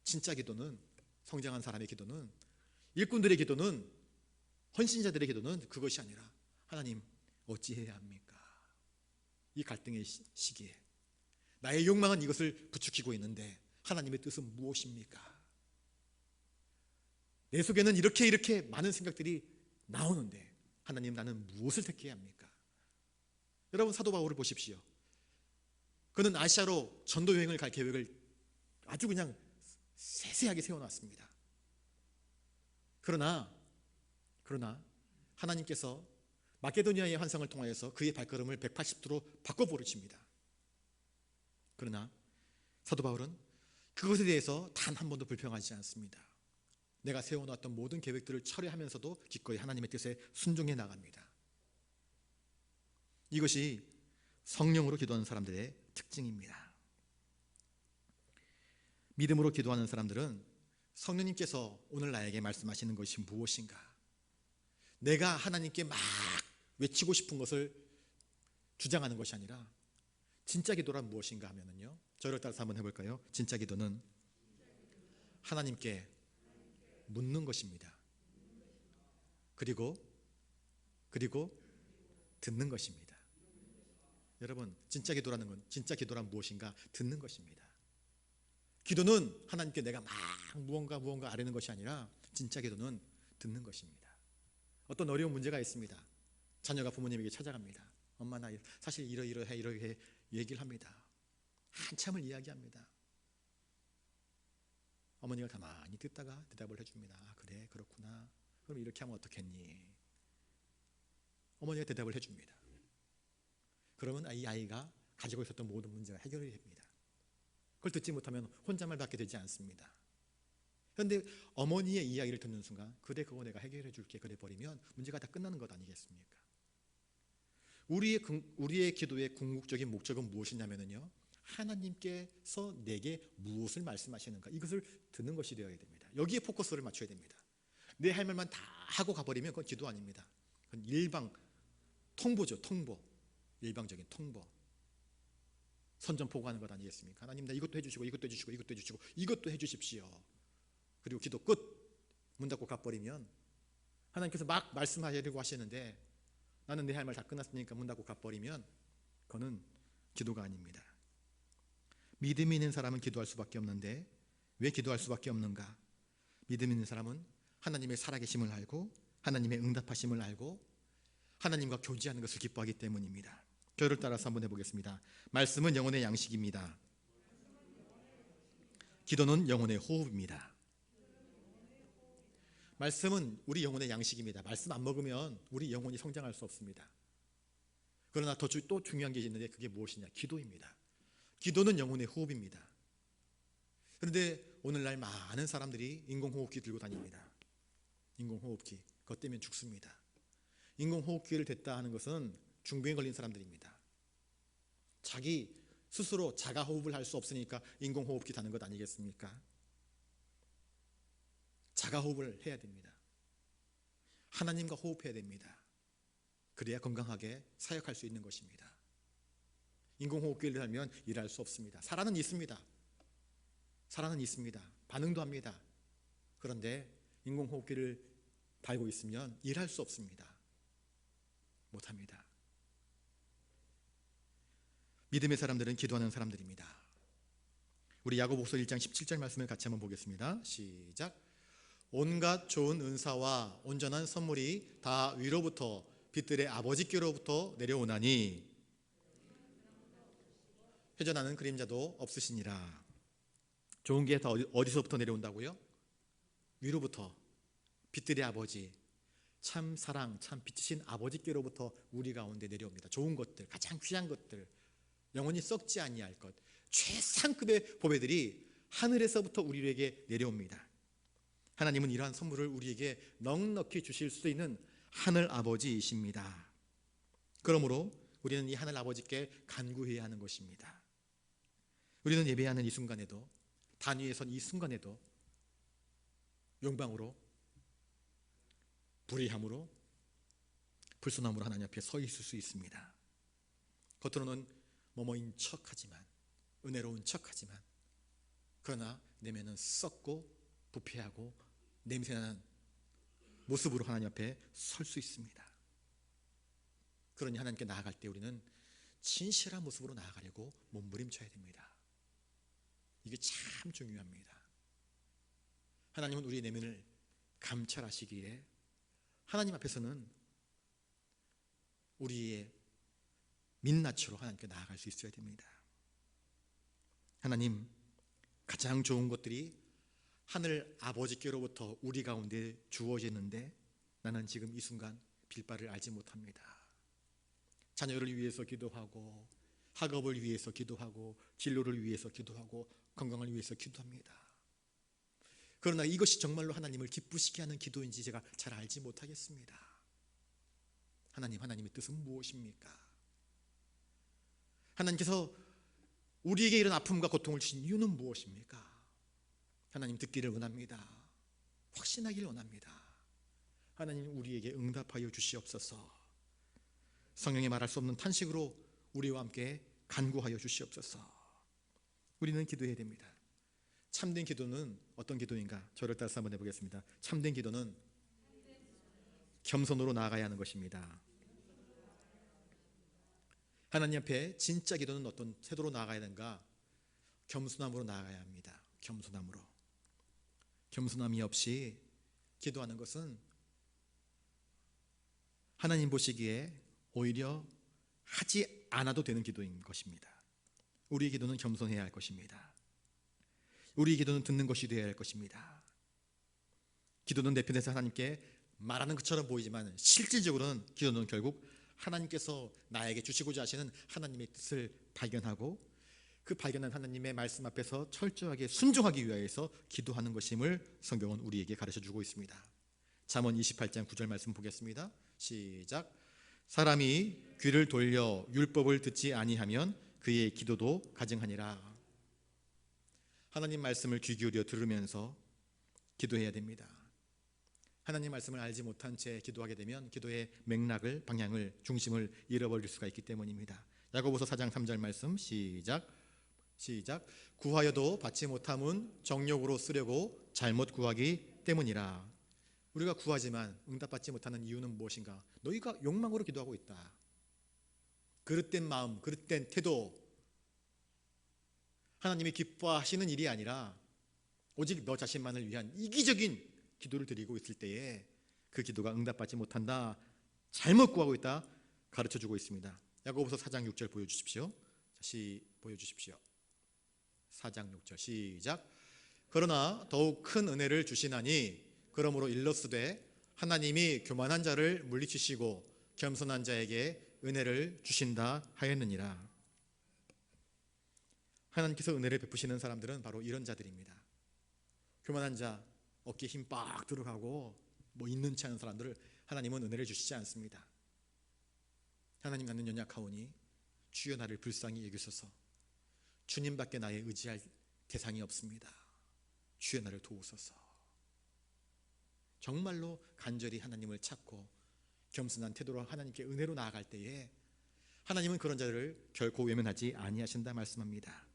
[SPEAKER 1] 진짜 기도는, 성장한 사람의 기도는, 일꾼들의 기도는, 헌신자들의 기도는 그것이 아니라 하나님 어찌해야 합니까? 이 갈등의 시기에 나의 욕망은 이것을 부추기고 있는데 하나님의 뜻은 무엇입니까? 내 속에는 이렇게 많은 생각들이 나오는데 하나님, 나는 무엇을 택해야 합니까? 여러분, 사도 바울을 보십시오. 그는 아시아로 전도 여행을 갈 계획을 아주 그냥 세세하게 세워놨습니다. 그러나 하나님께서 마케도니아의 환상을 통하여서 그의 발걸음을 180도로 바꿔버리십니다. 그러나 사도 바울은 그것에 대해서 단 한 번도 불평하지 않습니다. 내가 세워놨던 모든 계획들을 철회하면서도 기꺼이 하나님의 뜻에 순종해 나갑니다. 이것이 성령으로 기도하는 사람들의 특징입니다. 믿음으로 기도하는 사람들은 성령님께서 오늘 나에게 말씀하시는 것이 무엇인가, 내가 하나님께 막 외치고 싶은 것을 주장하는 것이 아니라 진짜 기도란 무엇인가 하면은요, 저를 따라서 한번 해볼까요? 진짜 기도는 하나님께 묻는 것입니다. 그리고 듣는 것입니다. 여러분, 진짜 기도란 무엇인가? 듣는 것입니다. 기도는 하나님께 내가 막 무언가 아뢰는 것이 아니라 진짜 기도는 듣는 것입니다. 어떤 어려운 문제가 있습니다. 자녀가 부모님에게 찾아갑니다. 엄마, 나 사실 이러해 얘기를 합니다. 한참을 이야기합니다. 어머니가 가만히 듣다가 대답을 해줍니다. 아, 그래, 그렇구나. 그럼 이렇게 하면 어떻겠니? 어머니가 대답을 해줍니다. 그러면 이 아이가 가지고 있었던 모든 문제가 해결이 됩니다. 그걸 듣지 못하면 혼잣말 밖에 되지 않습니다. 그런데 어머니의 이야기를 듣는 순간, 그래, 그거 내가 해결해 줄게, 그래 버리면 문제가 다 끝나는 것 아니겠습니까? 우리의 기도의 궁극적인 목적은 무엇이냐면요, 하나님께서 내게 무엇을 말씀하시는가, 이것을 듣는 것이 되어야 됩니다. 여기에 포커스를 맞춰야 됩니다. 내 할 말만 다 하고 가버리면 그건 기도 아닙니다. 그건 일방 통보죠. 일방적인 통보, 선전포고하는 것 아니겠습니까? 하나님, 나 이것도 해주시고 이것도 해주십시오. 그리고 기도 끝, 문 닫고 가버리면, 하나님께서 막 말씀하시려고 하시는데 나는 내 할 말 다 끝났으니까 문 닫고 가버리면 그거는 기도가 아닙니다. 믿음이 있는 사람은 기도할 수밖에 없는데 왜 기도할 수밖에 없는가? 믿음 있는 사람은 하나님의 살아계심을 알고 하나님의 응답하심을 알고 하나님과 교제하는 것을 기뻐하기 때문입니다. 저를 따라서 한번 해보겠습니다. 말씀은 영혼의 양식입니다. 기도는 영혼의 호흡입니다. 말씀은 우리 영혼의 양식입니다. 말씀 안 먹으면 우리 영혼이 성장할 수 없습니다. 그러나 또 중요한 게 있는데 그게 무엇이냐? 기도입니다. 기도는 영혼의 호흡입니다. 그런데 오늘날 많은 사람들이 인공호흡기 들고 다닙니다. 인공호흡기, 그것 때문에 죽습니다. 인공호흡기를 댔다 하는 것은 중병에 걸린 사람들입니다. 자기 스스로 자가호흡을 할 수 없으니까 인공호흡기 다는 것 아니겠습니까? 자가호흡을 해야 됩니다. 하나님과 호흡해야 됩니다. 그래야 건강하게 사역할 수 있는 것입니다. 인공호흡기를 하면 일할 수 없습니다. 살아는 있습니다. 반응도 합니다. 그런데 인공호흡기를 달고 있으면 일할 수 없습니다. 못합니다. 믿음의 사람들은 기도하는 사람들입니다. 우리 야고보서 1장 17절 말씀을 같이 한번 보겠습니다. 시작. 온갖 좋은 은사와 온전한 선물이 다 위로부터 빛들의 아버지께로부터 내려오나니 회전하는 그림자도 없으시니라. 좋은 게 다 어디서부터 내려온다고요? 위로부터, 빛들의 아버지, 참 사랑, 참 빛이신 아버지께로부터 우리 가운데 내려옵니다. 좋은 것들, 가장 귀한 것들, 영원히 썩지 아니할 것, 최상급의 보배들이 하늘에서부터 우리에게 내려옵니다. 하나님은 이러한 선물을 우리에게 넉넉히 주실 수 있는 하늘 아버지이십니다. 그러므로 우리는 이 하늘 아버지께 간구해야 하는 것입니다. 우리는 예배하는 이 순간에도, 단위에 선 이 순간에도 용방으로, 불의함으로, 불순함으로 하나님 앞에 서 있을 수 있습니다. 겉으로는 뭐뭐인 척하지만, 은혜로운 척하지만, 그러나 내면은 썩고 부패하고 냄새나는 모습으로 하나님 앞에 설 수 있습니다. 그러니 하나님께 나아갈 때 우리는 진실한 모습으로 나아가려고 몸부림쳐야 됩니다. 이게 참 중요합니다. 하나님은 우리의 내면을 감찰하시기에 하나님 앞에서는 우리의 민낯으로 하나님께 나아갈 수 있어야 됩니다. 하나님, 가장 좋은 것들이 하늘 아버지께로부터 우리 가운데 주어지는데 나는 지금 이 순간 빌바를 알지 못합니다. 자녀를 위해서 기도하고, 학업을 위해서 기도하고, 진로를 위해서 기도하고, 건강을 위해서 기도합니다. 그러나 이것이 정말로 하나님을 기쁘시게 하는 기도인지 제가 잘 알지 못하겠습니다. 하나님의 뜻은 무엇입니까? 하나님께서 우리에게 이런 아픔과 고통을 주신 이유는 무엇입니까? 하나님 듣기를 원합니다. 확신하기를 원합니다. 하나님 우리에게 응답하여 주시옵소서. 성령의 말할 수 없는 탄식으로 우리와 함께 간구하여 주시옵소서. 우리는 기도해야 됩니다. 참된 기도는 어떤 기도인가? 저를 따라서 한번 해보겠습니다. 참된 기도는 겸손으로 나아가야 하는 것입니다. 하나님 앞에 진짜 기도는 어떤 태도로 나아가야 하는가? 겸손함으로 나아가야 합니다. 겸손함으로. 겸손함이 없이 기도하는 것은 하나님 보시기에 오히려 하지 않아도 되는 기도인 것입니다. 우리의 기도는 겸손해야 할 것입니다. 우리의 기도는 듣는 것이 되어야 할 것입니다. 기도는 내 편에서 하나님께 말하는 것처럼 보이지만 실질적으로는 기도는 결국 하나님께서 나에게 주시고자 하시는 하나님의 뜻을 발견하고 그 발견한 하나님의 말씀 앞에서 철저하게 순종하기 위하여서 기도하는 것임을 성경은 우리에게 가르쳐주고 있습니다. 잠언 28장 9절 말씀 보겠습니다. 시작. 사람이 귀를 돌려 율법을 듣지 아니하면 그의 기도도 가증하니라. 하나님 말씀을 귀 기울여 들으면서 기도해야 됩니다. 하나님 말씀을 알지 못한 채 기도하게 되면 기도의 맥락을, 방향을, 중심을 잃어버릴 수가 있기 때문입니다. 야고보서 4장 3절 말씀 시작. 구하여도 받지 못함은 정욕으로 쓰려고 잘못 구하기 때문이라. 우리가 구하지만 응답받지 못하는 이유는 무엇인가? 너희가 욕망으로 기도하고 있다. 그릇된 마음, 그릇된 태도, 하나님이 기뻐하시는 일이 아니라 오직 너 자신만을 위한 이기적인 기도를 드리고 있을 때에 그 기도가 응답받지 못한다, 잘못 구하고 있다 가르쳐주고 있습니다. 야고보서 4장 6절 보여주십시오. 보여주십시오. 4장 6절 시작. 그러나 더욱 큰 은혜를 주시나니 그러므로 일러스되 하나님이 교만한 자를 물리치시고 겸손한 자에게 은혜를 주신다 하였느니라. 하나님께서 은혜를 베푸시는 사람들은 바로 이런 자들입니다. 교만한 자, 어깨에 힘 빡 들어가고 뭐 있는 체 하는 사람들을 하나님은 은혜를 주시지 않습니다. 하나님, 나는 연약하오니 주여 나를 불쌍히 여기소서. 주님밖에 나의 의지할 대상이 없습니다. 주여 나를 도우소서. 정말로 간절히 하나님을 찾고 겸손한 태도로 하나님께 은혜로 나아갈 때에 하나님은 그런 자들을 결코 외면하지 아니하신다 말씀합니다.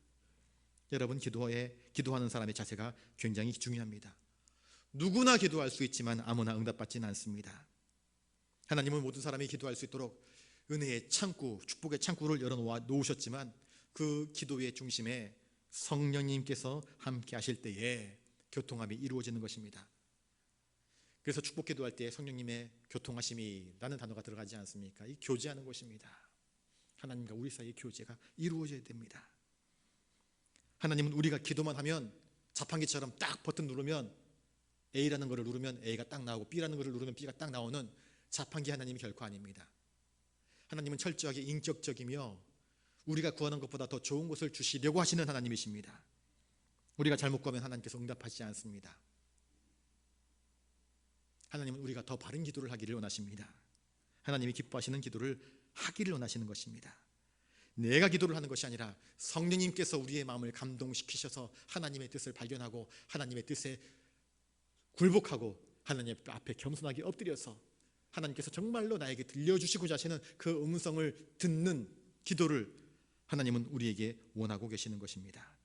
[SPEAKER 1] 여러분, 기도하는 사람의 자세가 굉장히 중요합니다. 누구나 기도할 수 있지만 아무나 응답받지는 않습니다. 하나님은 모든 사람이 기도할 수 있도록 은혜의 창구, 축복의 창구를 열어놓으셨지만 그 기도의 중심에 성령님께서 함께 하실 때에 교통함이 이루어지는 것입니다. 그래서 축복 기도할 때 성령님의 교통하심이라는 단어가 들어가지 않습니까? 이 교제하는 것입니다. 하나님과 우리 사이의 교제가 이루어져야 됩니다. 하나님은 우리가 기도만 하면 자판기처럼 딱 버튼 누르면 A라는 것을 누르면 A가 딱 나오고 B라는 것을 누르면 B가 딱 나오는 자판기 하나님이 결코 아닙니다. 하나님은 철저하게 인격적이며 우리가 구하는 것보다 더 좋은 것을 주시려고 하시는 하나님이십니다. 우리가 잘못 구하면 하나님께서 응답하지 않습니다. 하나님은 우리가 더 바른 기도를 하기를 원하십니다. 하나님이 기뻐하시는 기도를 하기를 원하시는 것입니다. 내가 기도를 하는 것이 아니라 성령님께서 우리의 마음을 감동시키셔서 하나님의 뜻을 발견하고 하나님의 뜻에 굴복하고 하나님 앞에 겸손하게 엎드려서 하나님께서 정말로 나에게 들려주시고자 하시는 그 음성을 듣는 기도를 하나님은 우리에게 원하고 계시는 것입니다.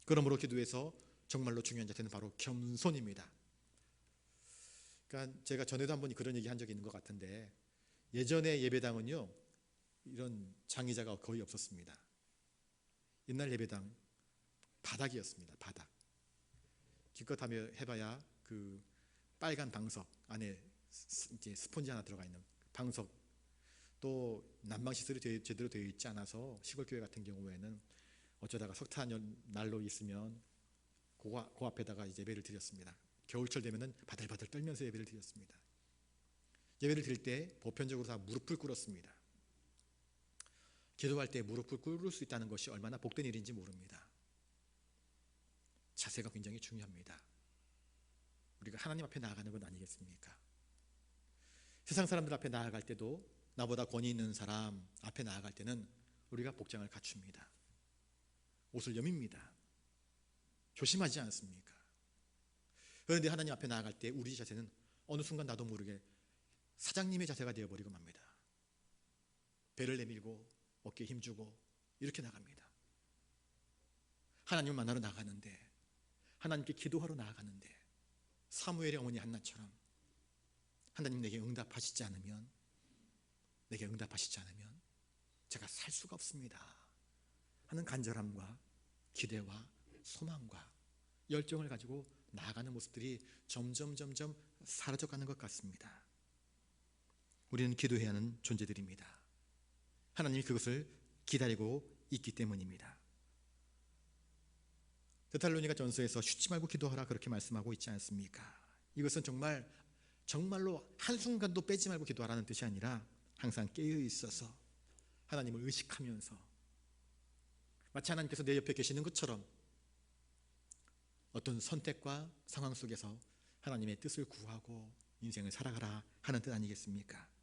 [SPEAKER 1] 그러므로 기도에서 정말로 중요한 자세는 바로 겸손입니다. 그러니까 제가 전에도 한번 그런 얘기 한 적이 있는 것 같은데, 예전에 예배당은요 이런 장의자가 거의 없었습니다. 옛날 예배당 바닥이었습니다. 바닥. 기껏 하며 해봐야 그 빨간 방석 안에 이제 스폰지 하나 들어가 있는 방석, 또 난방 시설이 제대로 되어 있지 않아서 시골 교회 같은 경우에는 어쩌다가 석탄 난로 있으면 그 앞에다가 이제 예배를 드렸습니다. 겨울철 되면은 바들바들 떨면서 예배를 드렸습니다. 예배를 드릴 때 보편적으로 다 무릎을 꿇었습니다. 기도할 때 무릎을 꿇을 수 있다는 것이 얼마나 복된 일인지 모릅니다. 자세가 굉장히 중요합니다. 우리가 하나님 앞에 나아가는 건 아니겠습니까? 세상 사람들 앞에 나아갈 때도 나보다 권위 있는 사람 앞에 나아갈 때는 우리가 복장을 갖춥니다. 옷을 여밉니다. 조심하지 않습니까? 그런데 하나님 앞에 나아갈 때 우리 자세는 어느 순간 나도 모르게 사장님의 자세가 되어버리고 맙니다. 배를 내밀고 어깨에 힘주고 이렇게 나갑니다. 하나님을 만나러 나가는데, 하나님께 기도하러 나아가는데 사무엘의 어머니 한나처럼 하나님 내게 응답하시지 않으면 제가 살 수가 없습니다 하는 간절함과 기대와 소망과 열정을 가지고 나아가는 모습들이 점점 사라져가는 것 같습니다. 우리는 기도해야 하는 존재들입니다. 하나님이 그것을 기다리고 있기 때문입니다. 데살로니가 전서에서 쉬지 말고 기도하라 그렇게 말씀하고 있지 않습니까? 이것은 정말로 한순간도 빼지 말고 기도하라는 뜻이 아니라 항상 깨어 있어서 하나님을 의식하면서 마치 하나님께서 내 옆에 계시는 것처럼 어떤 선택과 상황 속에서 하나님의 뜻을 구하고 인생을 살아가라 하는 뜻 아니겠습니까?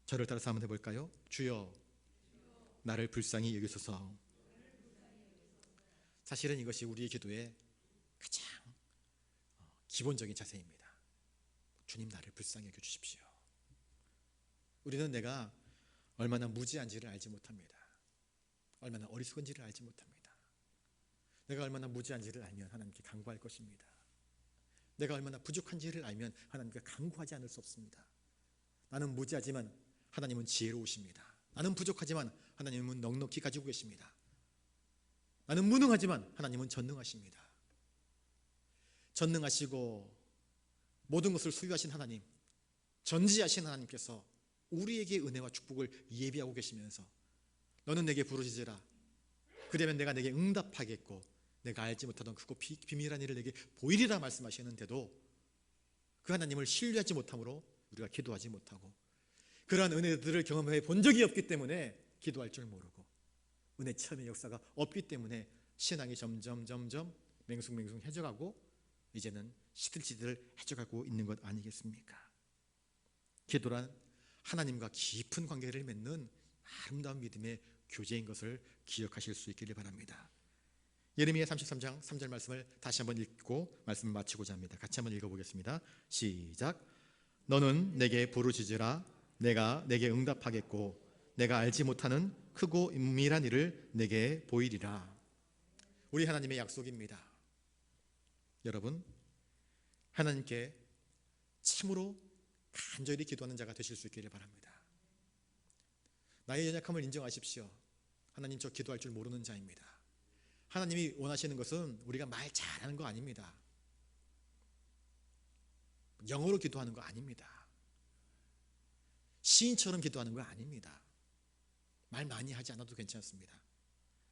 [SPEAKER 1] 저를 따라서 한번 해볼까요? 주여, 나를 불쌍히 여기소서. 사실은 이것이 우리의 기도의 가장 기본적인 자세입니다. 주님, 나를 불쌍히 여겨주십시오. 우리는 내가 얼마나 무지한지를 알지 못합니다. 얼마나 어리석은지를 알지 못합니다. 내가 얼마나 무지한지를 알면 하나님께 간구할 것입니다. 내가 얼마나 부족한지를 알면 하나님께 간구하지 않을 수 없습니다. 나는 무지하지만 하나님은 지혜로우십니다. 나는 부족하지만 하나님은 넉넉히 가지고 계십니다. 나는 무능하지만 하나님은 전능하십니다. 전능하시고 모든 것을 소유하신 하나님, 전지하신 하나님께서 우리에게 은혜와 축복을 예비하고 계시면서 너는 내게 부르짖으라. 그러면 내가 내게 응답하겠고 내가 알지 못하던 크고 비밀한 일을 내게 보이리라 말씀하시는데도 그 하나님을 신뢰하지 못함으로 우리가 기도하지 못하고 그러한 은혜들을 경험해 본 적이 없기 때문에 기도할 줄 모르고 은혜 체험의 역사가 없기 때문에 신앙이 점점 맹숭맹숭해져가고 이제는 시들시들해져가고 있는 것 아니겠습니까? 기도란 하나님과 깊은 관계를 맺는 아름다운 믿음의 교제인 것을 기억하실 수 있기를 바랍니다. 예레미야 33장 3절 말씀을 다시 한번 읽고 말씀을 마치고자 합니다. 같이 한번 읽어보겠습니다. 시작. 너는 내게 부르짖으라. 내가 내게 응답하겠고 내가 알지 못하는 크고 은밀한 일을 내게 보이리라. 우리 하나님의 약속입니다. 여러분, 하나님께 참으로 간절히 기도하는 자가 되실 수 있기를 바랍니다. 나의 연약함을 인정하십시오. 하나님, 저 기도할 줄 모르는 자입니다. 하나님이 원하시는 것은 우리가 말 잘하는 거 아닙니다. 영어로 기도하는 거 아닙니다. 시인처럼 기도하는 거 아닙니다. 말 많이 하지 않아도 괜찮습니다.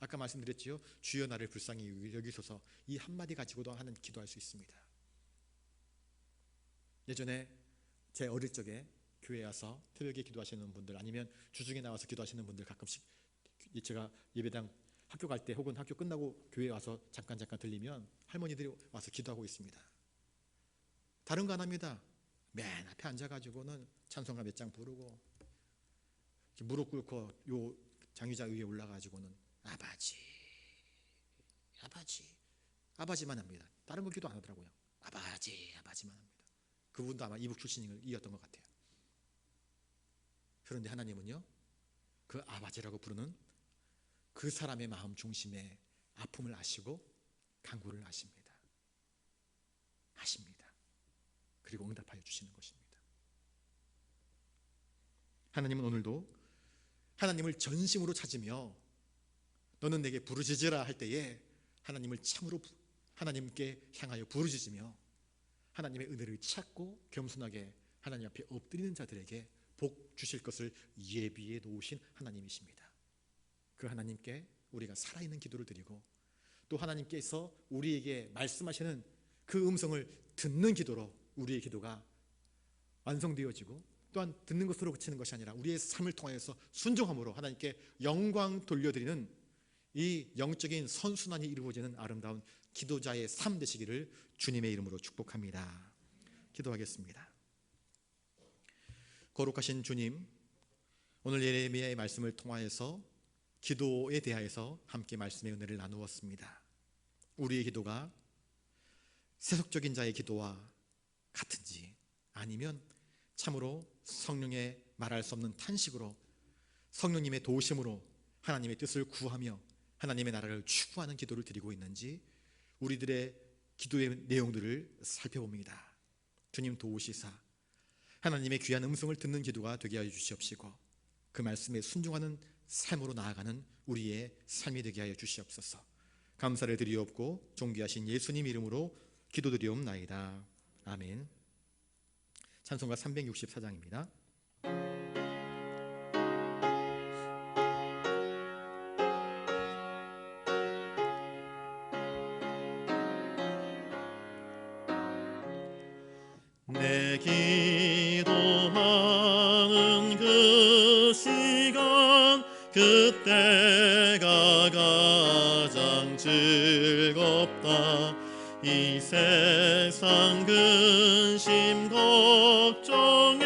[SPEAKER 1] 아까 말씀드렸지요, 주여 나를 불쌍히 여기소서, 이 한마디 가지고도 하는 기도할 수 있습니다. 예전에 제 어릴 적에 교회에 와서 새벽에 기도하시는 분들, 아니면 주중에 나와서 기도하시는 분들, 가끔씩 제가 예배당 학교 갈 때 혹은 학교 끝나고 교회에 와서 잠깐 들리면 할머니들이 와서 기도하고 있습니다. 다른 거 안 합니다. 맨 앞에 앉아가지고는 찬송가 몇 장 부르고, 무릎 꿇고 요 장의자 위에 올라가지고는 아버지, 아버지, 아버지만 합니다. 다른 거 기도 안 하더라고요. 아버지, 아버지만 합니다. 그분도 아마 이북 출신이었던 것 같아요. 그런데 하나님은요, 그 아버지라고 부르는 그 사람의 마음 중심에 아픔을 아시고 간구를 아십니다. 그리고 응답하여 주시는 것입니다. 하나님은 오늘도 하나님을 전심으로 찾으며 너는 내게 부르짖으라 할 때에 하나님을 참으로 하나님께 향하여 부르짖으며 하나님의 은혜를 찾고 겸손하게 하나님 앞에 엎드리는 자들에게 복 주실 것을 예비해 놓으신 하나님이십니다. 그 하나님께 우리가 살아있는 기도를 드리고, 또 하나님께서 우리에게 말씀하시는 그 음성을 듣는 기도로 우리의 기도가 완성되어지고, 또한 듣는 것으로 그치는 것이 아니라 우리의 삶을 통하여서 순종함으로 하나님께 영광 돌려드리는 이 영적인 선순환이 이루어지는 아름다운 기도자의 삶 되시기를 주님의 이름으로 축복합니다. 기도하겠습니다. 거룩하신 주님, 오늘 예레미야의 말씀을 통하여서 기도에 대하여서 함께 말씀의 은혜를 나누었습니다. 우리의 기도가 세속적인 자의 기도와 같은지, 아니면 참으로 성령의 말할 수 없는 탄식으로 성령님의 도우심으로 하나님의 뜻을 구하며 하나님의 나라를 추구하는 기도를 드리고 있는지 우리들의 기도의 내용들을 살펴봅니다. 주님 도우시사 하나님의 귀한 음성을 듣는 기도가 되게 하여 주시옵시고, 그 말씀에 순종하는 삶으로 나아가는 우리의 삶이 되게 하여 주시옵소서. 감사를 드리옵고 존귀하신 예수님 이름으로 기도드리옵나이다. 아멘. 찬송가 364장입니다.
[SPEAKER 2] 내 기도하는 그 시간, 그때가 가장 즐겁다. 이 세상 근심 걱정에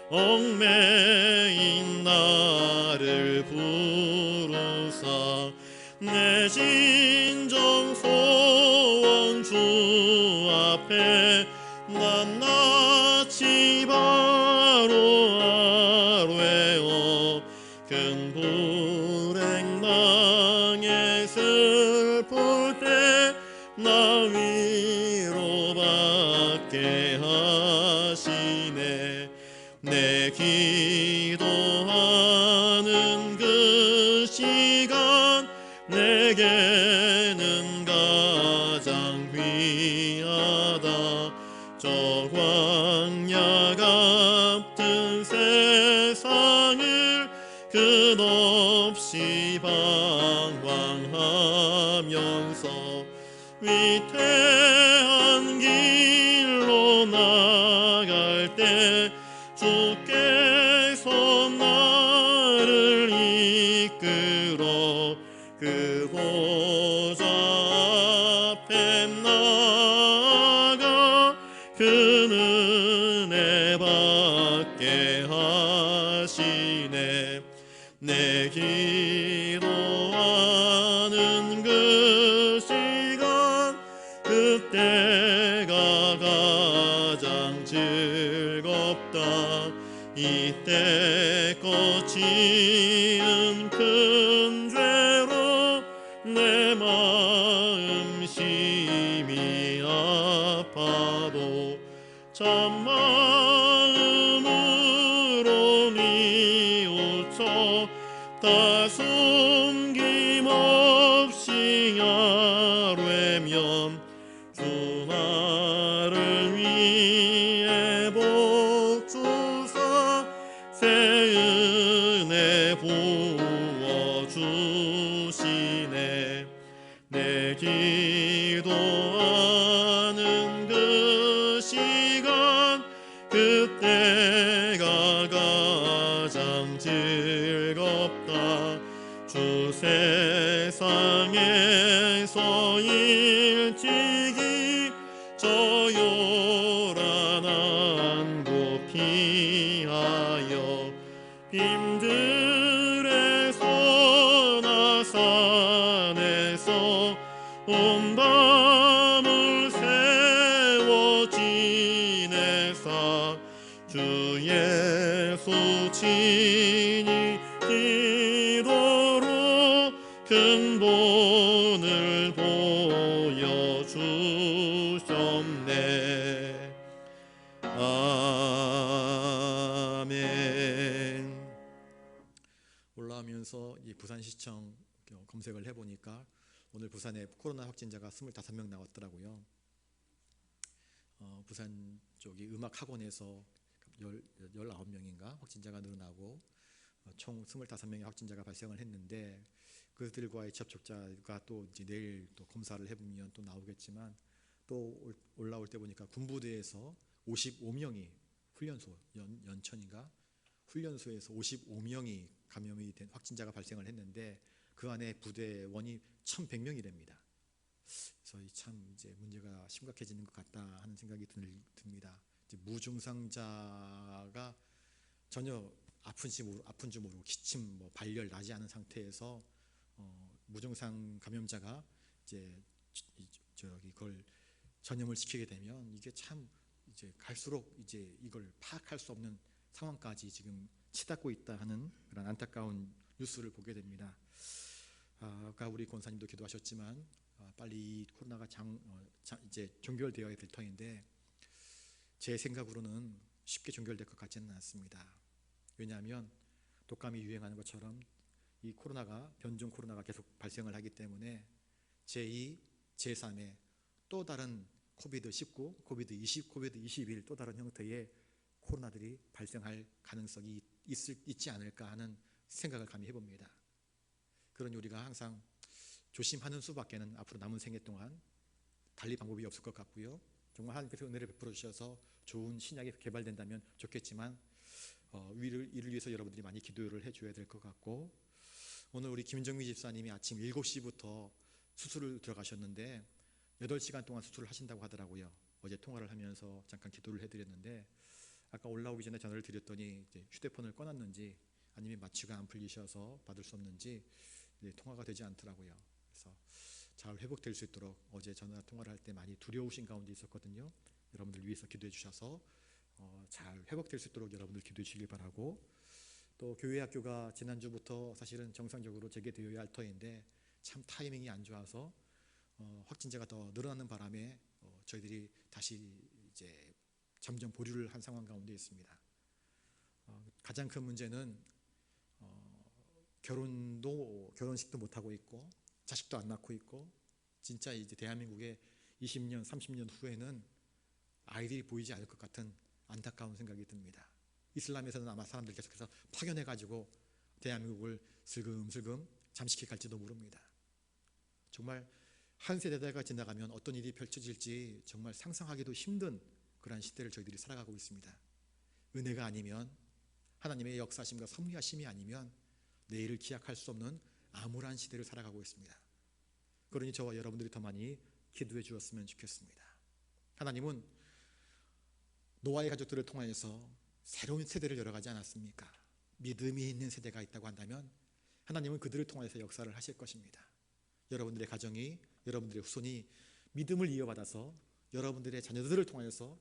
[SPEAKER 2] 얽매인 나를 부르사 내 진정 소원 주 앞에 낱낱이 바로 아뢰어 큰 불행 망에 슬플 때 나 위로받게 하시네. 내 기도하는 그 시간 내게는 가장 귀하다. 저 광야 같은 세상을 끝없이 방황하면서 위태한 길로 나갈 때 주께서 나를 이끌어 그 보좌 앞에 나아가 그 은혜 받게 하시네. 내 기도하는 그 시간 그때가 가장 즐겁다. 이때껏 지은 큰 죄로 내 마음 주소서. 다 숨김없이 아뢰면 주 나를 위해 복 주사 새 은혜 부어 주시네. 내 기도하는 그 시간 그때가 가장 즐겁다. 주 세상에서 일찍이 저 요란한 곳 피하여 빈들에서 나 산에서 온 밤을 세워 지내사 주 예수 친히 기도로 큰 본을 보여주셨네. 아멘.
[SPEAKER 1] 올라오면서 이 부산시청 검색을 해보니까 오늘 부산에 코로나 확진자가 25명 나왔더라고요. 부산 쪽이 음악학원에서 19명인가 확진자가 늘어나고 총 25명의 확진자가 발생을 했는데, 그들과의 접촉자가 또 이제 내일 또 검사를 해보면 또 나오겠지만, 또 올라올 때 보니까 군부대에서 55명이 훈련소 연천인가 훈련소에서 55명이 감염이 된 확진자가 발생을 했는데, 그 안에 부대원이 1,100명이랍니다. 그래서 참 이제 문제가 심각해지는 것 같다 하는 생각이 듭니다. 이제 무증상자가 전혀 아픈지 모르고 기침, 발열 나지 않은 상태에서 무증상 감염자가 이제 그걸 전염을 시키게 되면 이게 참 이제 갈수록 이제 이걸 파악할 수 없는 상황까지 지금 치닫고 있다 하는 그런 안타까운 뉴스를 보게 됩니다. 아까 우리 권사님도 기도하셨지만 빨리 이 코로나가 이제 종결되어야 될 터인데, 제 생각으로는 쉽게 종결될 것 같지는 않습니다. 왜냐하면 독감이 유행하는 것처럼 이 코로나가 변종 코로나가 계속 발생을 하기 때문에 제2, 제3의 또 다른 코비드-19, 코비드-20, 코비드-21 또 다른 형태의 코로나들이 발생할 가능성이 있지 않을까 하는 생각을 감히 해봅니다. 그러니 우리가 항상 조심하는 수밖에는 앞으로 남은 생애 동안 달리 방법이 없을 것 같고요. 정말 하나님께서 은혜를 베풀어 주셔서 좋은 신약이 개발된다면 좋겠지만 이를 위해서 여러분들이 많이 기도를 해줘야 될 것 같고, 오늘 우리 김정미 집사님이 아침 7시부터 수술을 들어가셨는데 8시간 동안 수술을 하신다고 하더라고요. 어제 통화를 하면서 잠깐 기도를 해드렸는데, 아까 올라오기 전에 전화를 드렸더니 이제 휴대폰을 꺼놨는지 아니면 마취가 안 풀리셔서 받을 수 없는지 통화가 되지 않더라고요. 그래서 잘 회복될 수 있도록 어제 전화 통화를 할 때 많이 두려우신 가운데 있었거든요. 여러분들 위해서 기도해 주셔서 잘 회복될 수 있도록 여러분들 기도해 주시길 바라고, 또 교회 학교가 지난주부터 사실은 정상적으로 재개되어야 할 터인데 참 타이밍이 안 좋아서 확진자가 더 늘어나는 바람에 저희들이 다시 이제 점점 보류를 한 상황 가운데 있습니다. 가장 큰 문제는 결혼식도 못 하고 있고 자식도 안 낳고 있고, 진짜 이제 대한민국의 20년, 30년 후에는 아이들이 보이지 않을 것 같은 안타까운 생각이 듭니다. 이슬람에서는 아마 사람들 계속해서 파견해가지고 대한민국을 슬금슬금 잠식해 갈지도 모릅니다. 정말 한 세대가 지나가면 어떤 일이 펼쳐질지 정말 상상하기도 힘든 그러한 시대를 저희들이 살아가고 있습니다. 은혜가 아니면, 하나님의 역사심과 섭리하심이 아니면 내일을 기약할 수 없는 암울한 시대를 살아가고 있습니다. 그러니 저와 여러분들이 더 많이 기도해 주었으면 좋겠습니다. 하나님은 노아의 가족들을 통하여서 새로운 세대를 열어가지 않았습니까? 믿음이 있는 세대가 있다고 한다면 하나님은 그들을 통하여서 역사를 하실 것입니다. 여러분들의 가정이, 여러분들의 후손이 믿음을 이어받아서 여러분들의 자녀들을 통하여서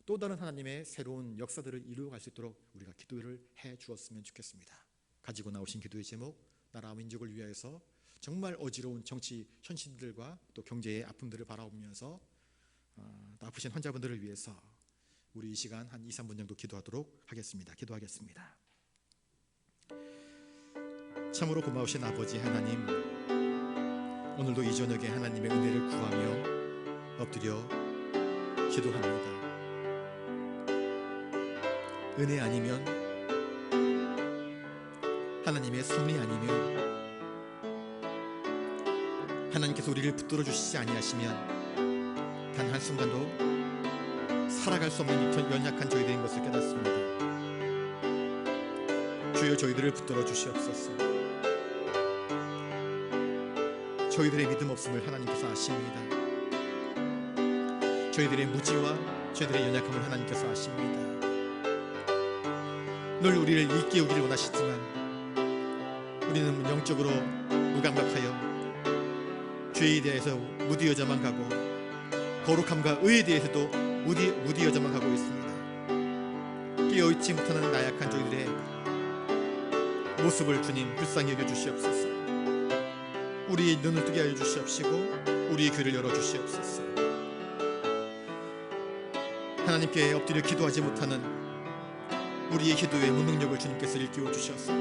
[SPEAKER 1] 또 다른 하나님의 새로운 역사들을 이루어갈 수 있도록 우리가 기도를 해 주었으면 좋겠습니다. 가지고 나오신 기도의 제목, 나라와 민족을 위하여서 정말 어지러운 정치 현실들과 또 경제의 아픔들을 바라보면서 아프신 환자분들을 위해서 우리 이 시간 한 2, 3분 정도 기도하도록 하겠습니다. 기도하겠습니다. 참으로 고마우신 아버지 하나님, 오늘도 이 저녁에 하나님의 은혜를 구하며 엎드려 기도합니다. 은혜 아니면, 하나님의 섭리 아니면, 하나님께서 우리를 붙들어 주시지 아니하시면 단 한순간도 살아갈 수 없는 연약한 저희들인 것을 깨닫습니다. 주여, 저희들을 붙들어 주시옵소서. 저희들의 믿음 없음을 하나님께서 아십니다. 저희들의 무지와 저희들의 연약함을 하나님께서 아십니다. 늘 우리를 일깨우기를 원하시지만 우리는 영적으로 무감각하여 죄에 대해서 무디어져만 가고 거룩함과 의에 대해서도 무디어져만 가고 있습니다. 깨어있지 못하는 나약한 저희들의 모습을 주님 불쌍히 여겨 주시옵소서. 우리의 눈을 뜨게 하여 주시옵시고 우리의 귀를 열어 주시옵소서. 하나님께 엎드려 기도하지 못하는 우리의 기도의 무능력을 주님께서 일깨워 주셔서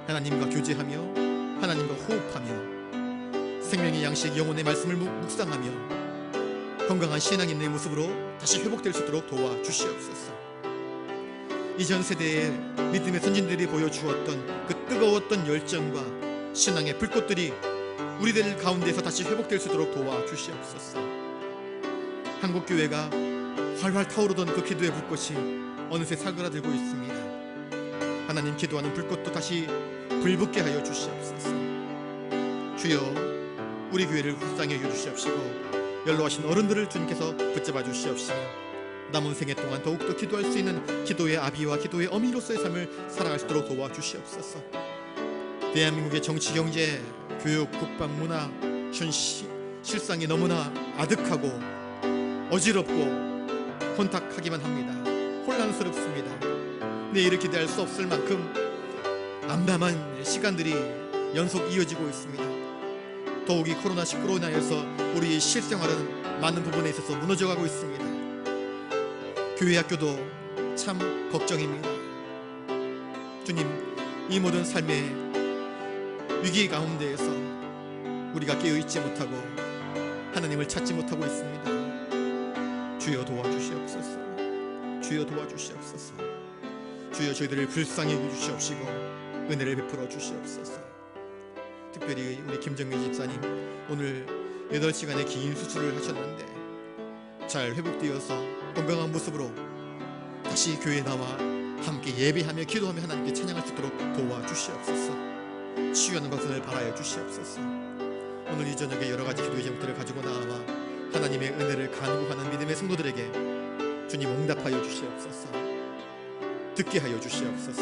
[SPEAKER 1] 하나님과 교제하며 하나님과 호흡하며 생명의 양식 영혼의 말씀을 묵상하며 건강한 신앙인의 모습으로 다시 회복될 수 있도록 도와주시옵소서. 이전 세대의 믿음의 선진들이 보여주었던 그 뜨거웠던 열정과 신앙의 불꽃들이 우리들 가운데서 다시 회복될 수 있도록 도와주시옵소서. 한국교회가 활활 타오르던 그 기도의 불꽃이 어느새 사그라들고 있습니다. 하나님, 기도하는 불꽃도 다시 불붙게 하여 주시옵소서. 주여, 우리 교회를 불쌍히 여겨 주시옵시고 연로하신 어른들을 주님께서 붙잡아 주시옵시며 남은 생애 동안 더욱더 기도할 수 있는 기도의 아비와 기도의 어미로서의 삶을 살아갈 수 있도록 도와주시옵소서. 대한민국의 정치, 경제, 교육, 국방, 문화, 실상이 너무나 아득하고 어지럽고 혼탁하기만 합니다. 혼란스럽습니다. 내일을 기대할 수 없을 만큼 암담한 시간들이 연속 이어지고 있습니다. 더욱이 코로나19로 인하여서 우리의 실생활은 많은 부분에 있어서 무너져가고 있습니다. 교회 학교도 참 걱정입니다. 주님, 이 모든 삶의 위기 가운데에서 우리가 깨어있지 못하고 하나님을 찾지 못하고 있습니다. 주여 도와주시옵소서. 주여 도와주시옵소서. 주여, 저희들을 불쌍히 여겨주시옵시고 은혜를 베풀어 주시옵소서. 특별히 우리 김정민 집사님, 오늘 8시간의 긴 수술을 하셨는데 잘 회복되어서 건강한 모습으로 다시 교회에 나와 함께 예배하며 기도하며 하나님께 찬양할 수 있도록 도와주시옵소서. 치유하는 것을 바라여 주시옵소서. 오늘 이 저녁에 여러 가지 기도의 제목들을 가지고 나와 하나님의 은혜를 간구하는 믿음의 성도들에게 주님 응답하여 주시옵소서. 듣게 하여 주시옵소서.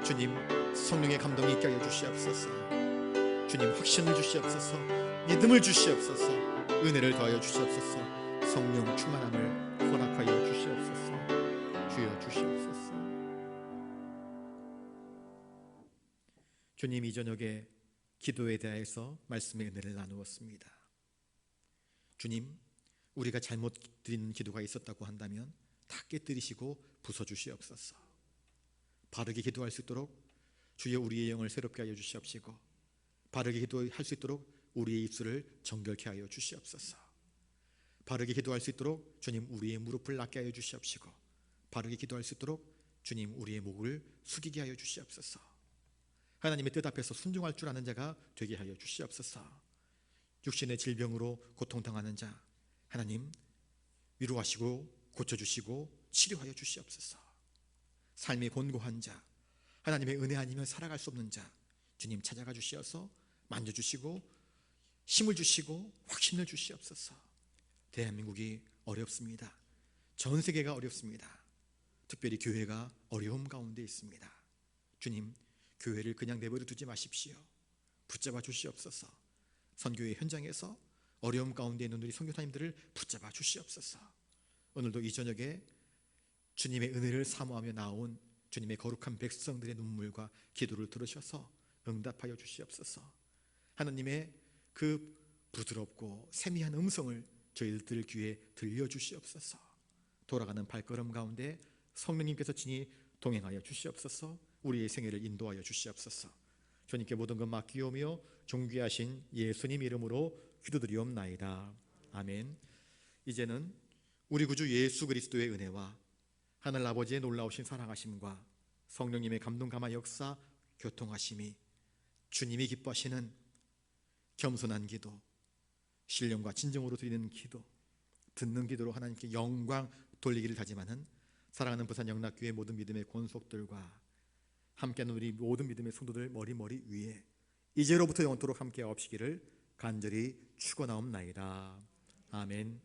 [SPEAKER 1] 주님, 성령의 감동이 있게 하여 주시옵소서. 주님, 확신을 주시옵소서. 믿음을 주시옵소서. 은혜를 더하여 주시옵소서. 성령 충만함을 허락하여 주시옵소서. 주여 주시옵소서. 주님, 이 저녁에 기도에 대해서 말씀의 은혜를 나누었습니다. 주님, 우리가 잘못 드리는 기도가 있었다고 한다면 다 깨뜨리시고 부숴주시옵소서. 바르게 기도할 수 있도록 주여 우리의 영을 새롭게 하여 주시옵시고 바르게 기도할 수 있도록 우리의 입술을 정결케 하여 주시옵소서. 바르게 기도할 수 있도록 주님 우리의 무릎을 낮게 하여 주시옵시고 바르게 기도할 수 있도록 주님 우리의 목을 숙이게 하여 주시옵소서. 하나님의 뜻 앞에서 순종할 줄 아는 자가 되게 하여 주시옵소서. 육신의 질병으로 고통당하는 자 하나님 위로하시고 고쳐주시고 치료하여 주시옵소서. 삶이 곤고한 자 하나님의 은혜 아니면 살아갈 수 없는 자 주님 찾아가 주시어서 만져주시고 힘을 주시고 확신을 주시옵소서. 대한민국이 어렵습니다. 전 세계가 어렵습니다. 특별히 교회가 어려움 가운데 있습니다. 주님 교회를 그냥 내버려 두지 마십시오. 붙잡아 주시옵소서. 선교의 현장에서 어려움 가운데 있는 우리 선교사님들을 붙잡아 주시옵소서. 오늘도 이 저녁에 주님의 은혜를 사모하며 나온 주님의 거룩한 백성들의 눈물과 기도를 들으셔서 응답하여 주시옵소서. 하나님의 그 부드럽고 세미한 음성을 저희들 귀에 들려주시옵소서. 돌아가는 발걸음 가운데 성령님께서 친히 동행하여 주시옵소서. 우리의 생애를 인도하여 주시옵소서. 주님께 모든 것 맡기오며 존귀하신 예수님 이름으로 기도드리옵나이다. 아멘. 이제는 우리 구주 예수 그리스도의 은혜와 하늘 아버지의 놀라우신 사랑하심과 성령님의 감동 감화 역사 교통하심이, 주님이 기뻐하시는 겸손한 기도, 신령과 진정으로 드리는 기도, 듣는 기도로 하나님께 영광 돌리기를 다짐하는 사랑하는 부산 영락교회 모든 믿음의 권속들과 함께하는 우리 모든 믿음의 성도들 머리 위에 이제로부터 영원토록 함께 하옵시기를 간절히 축원하옵나이다. 아멘.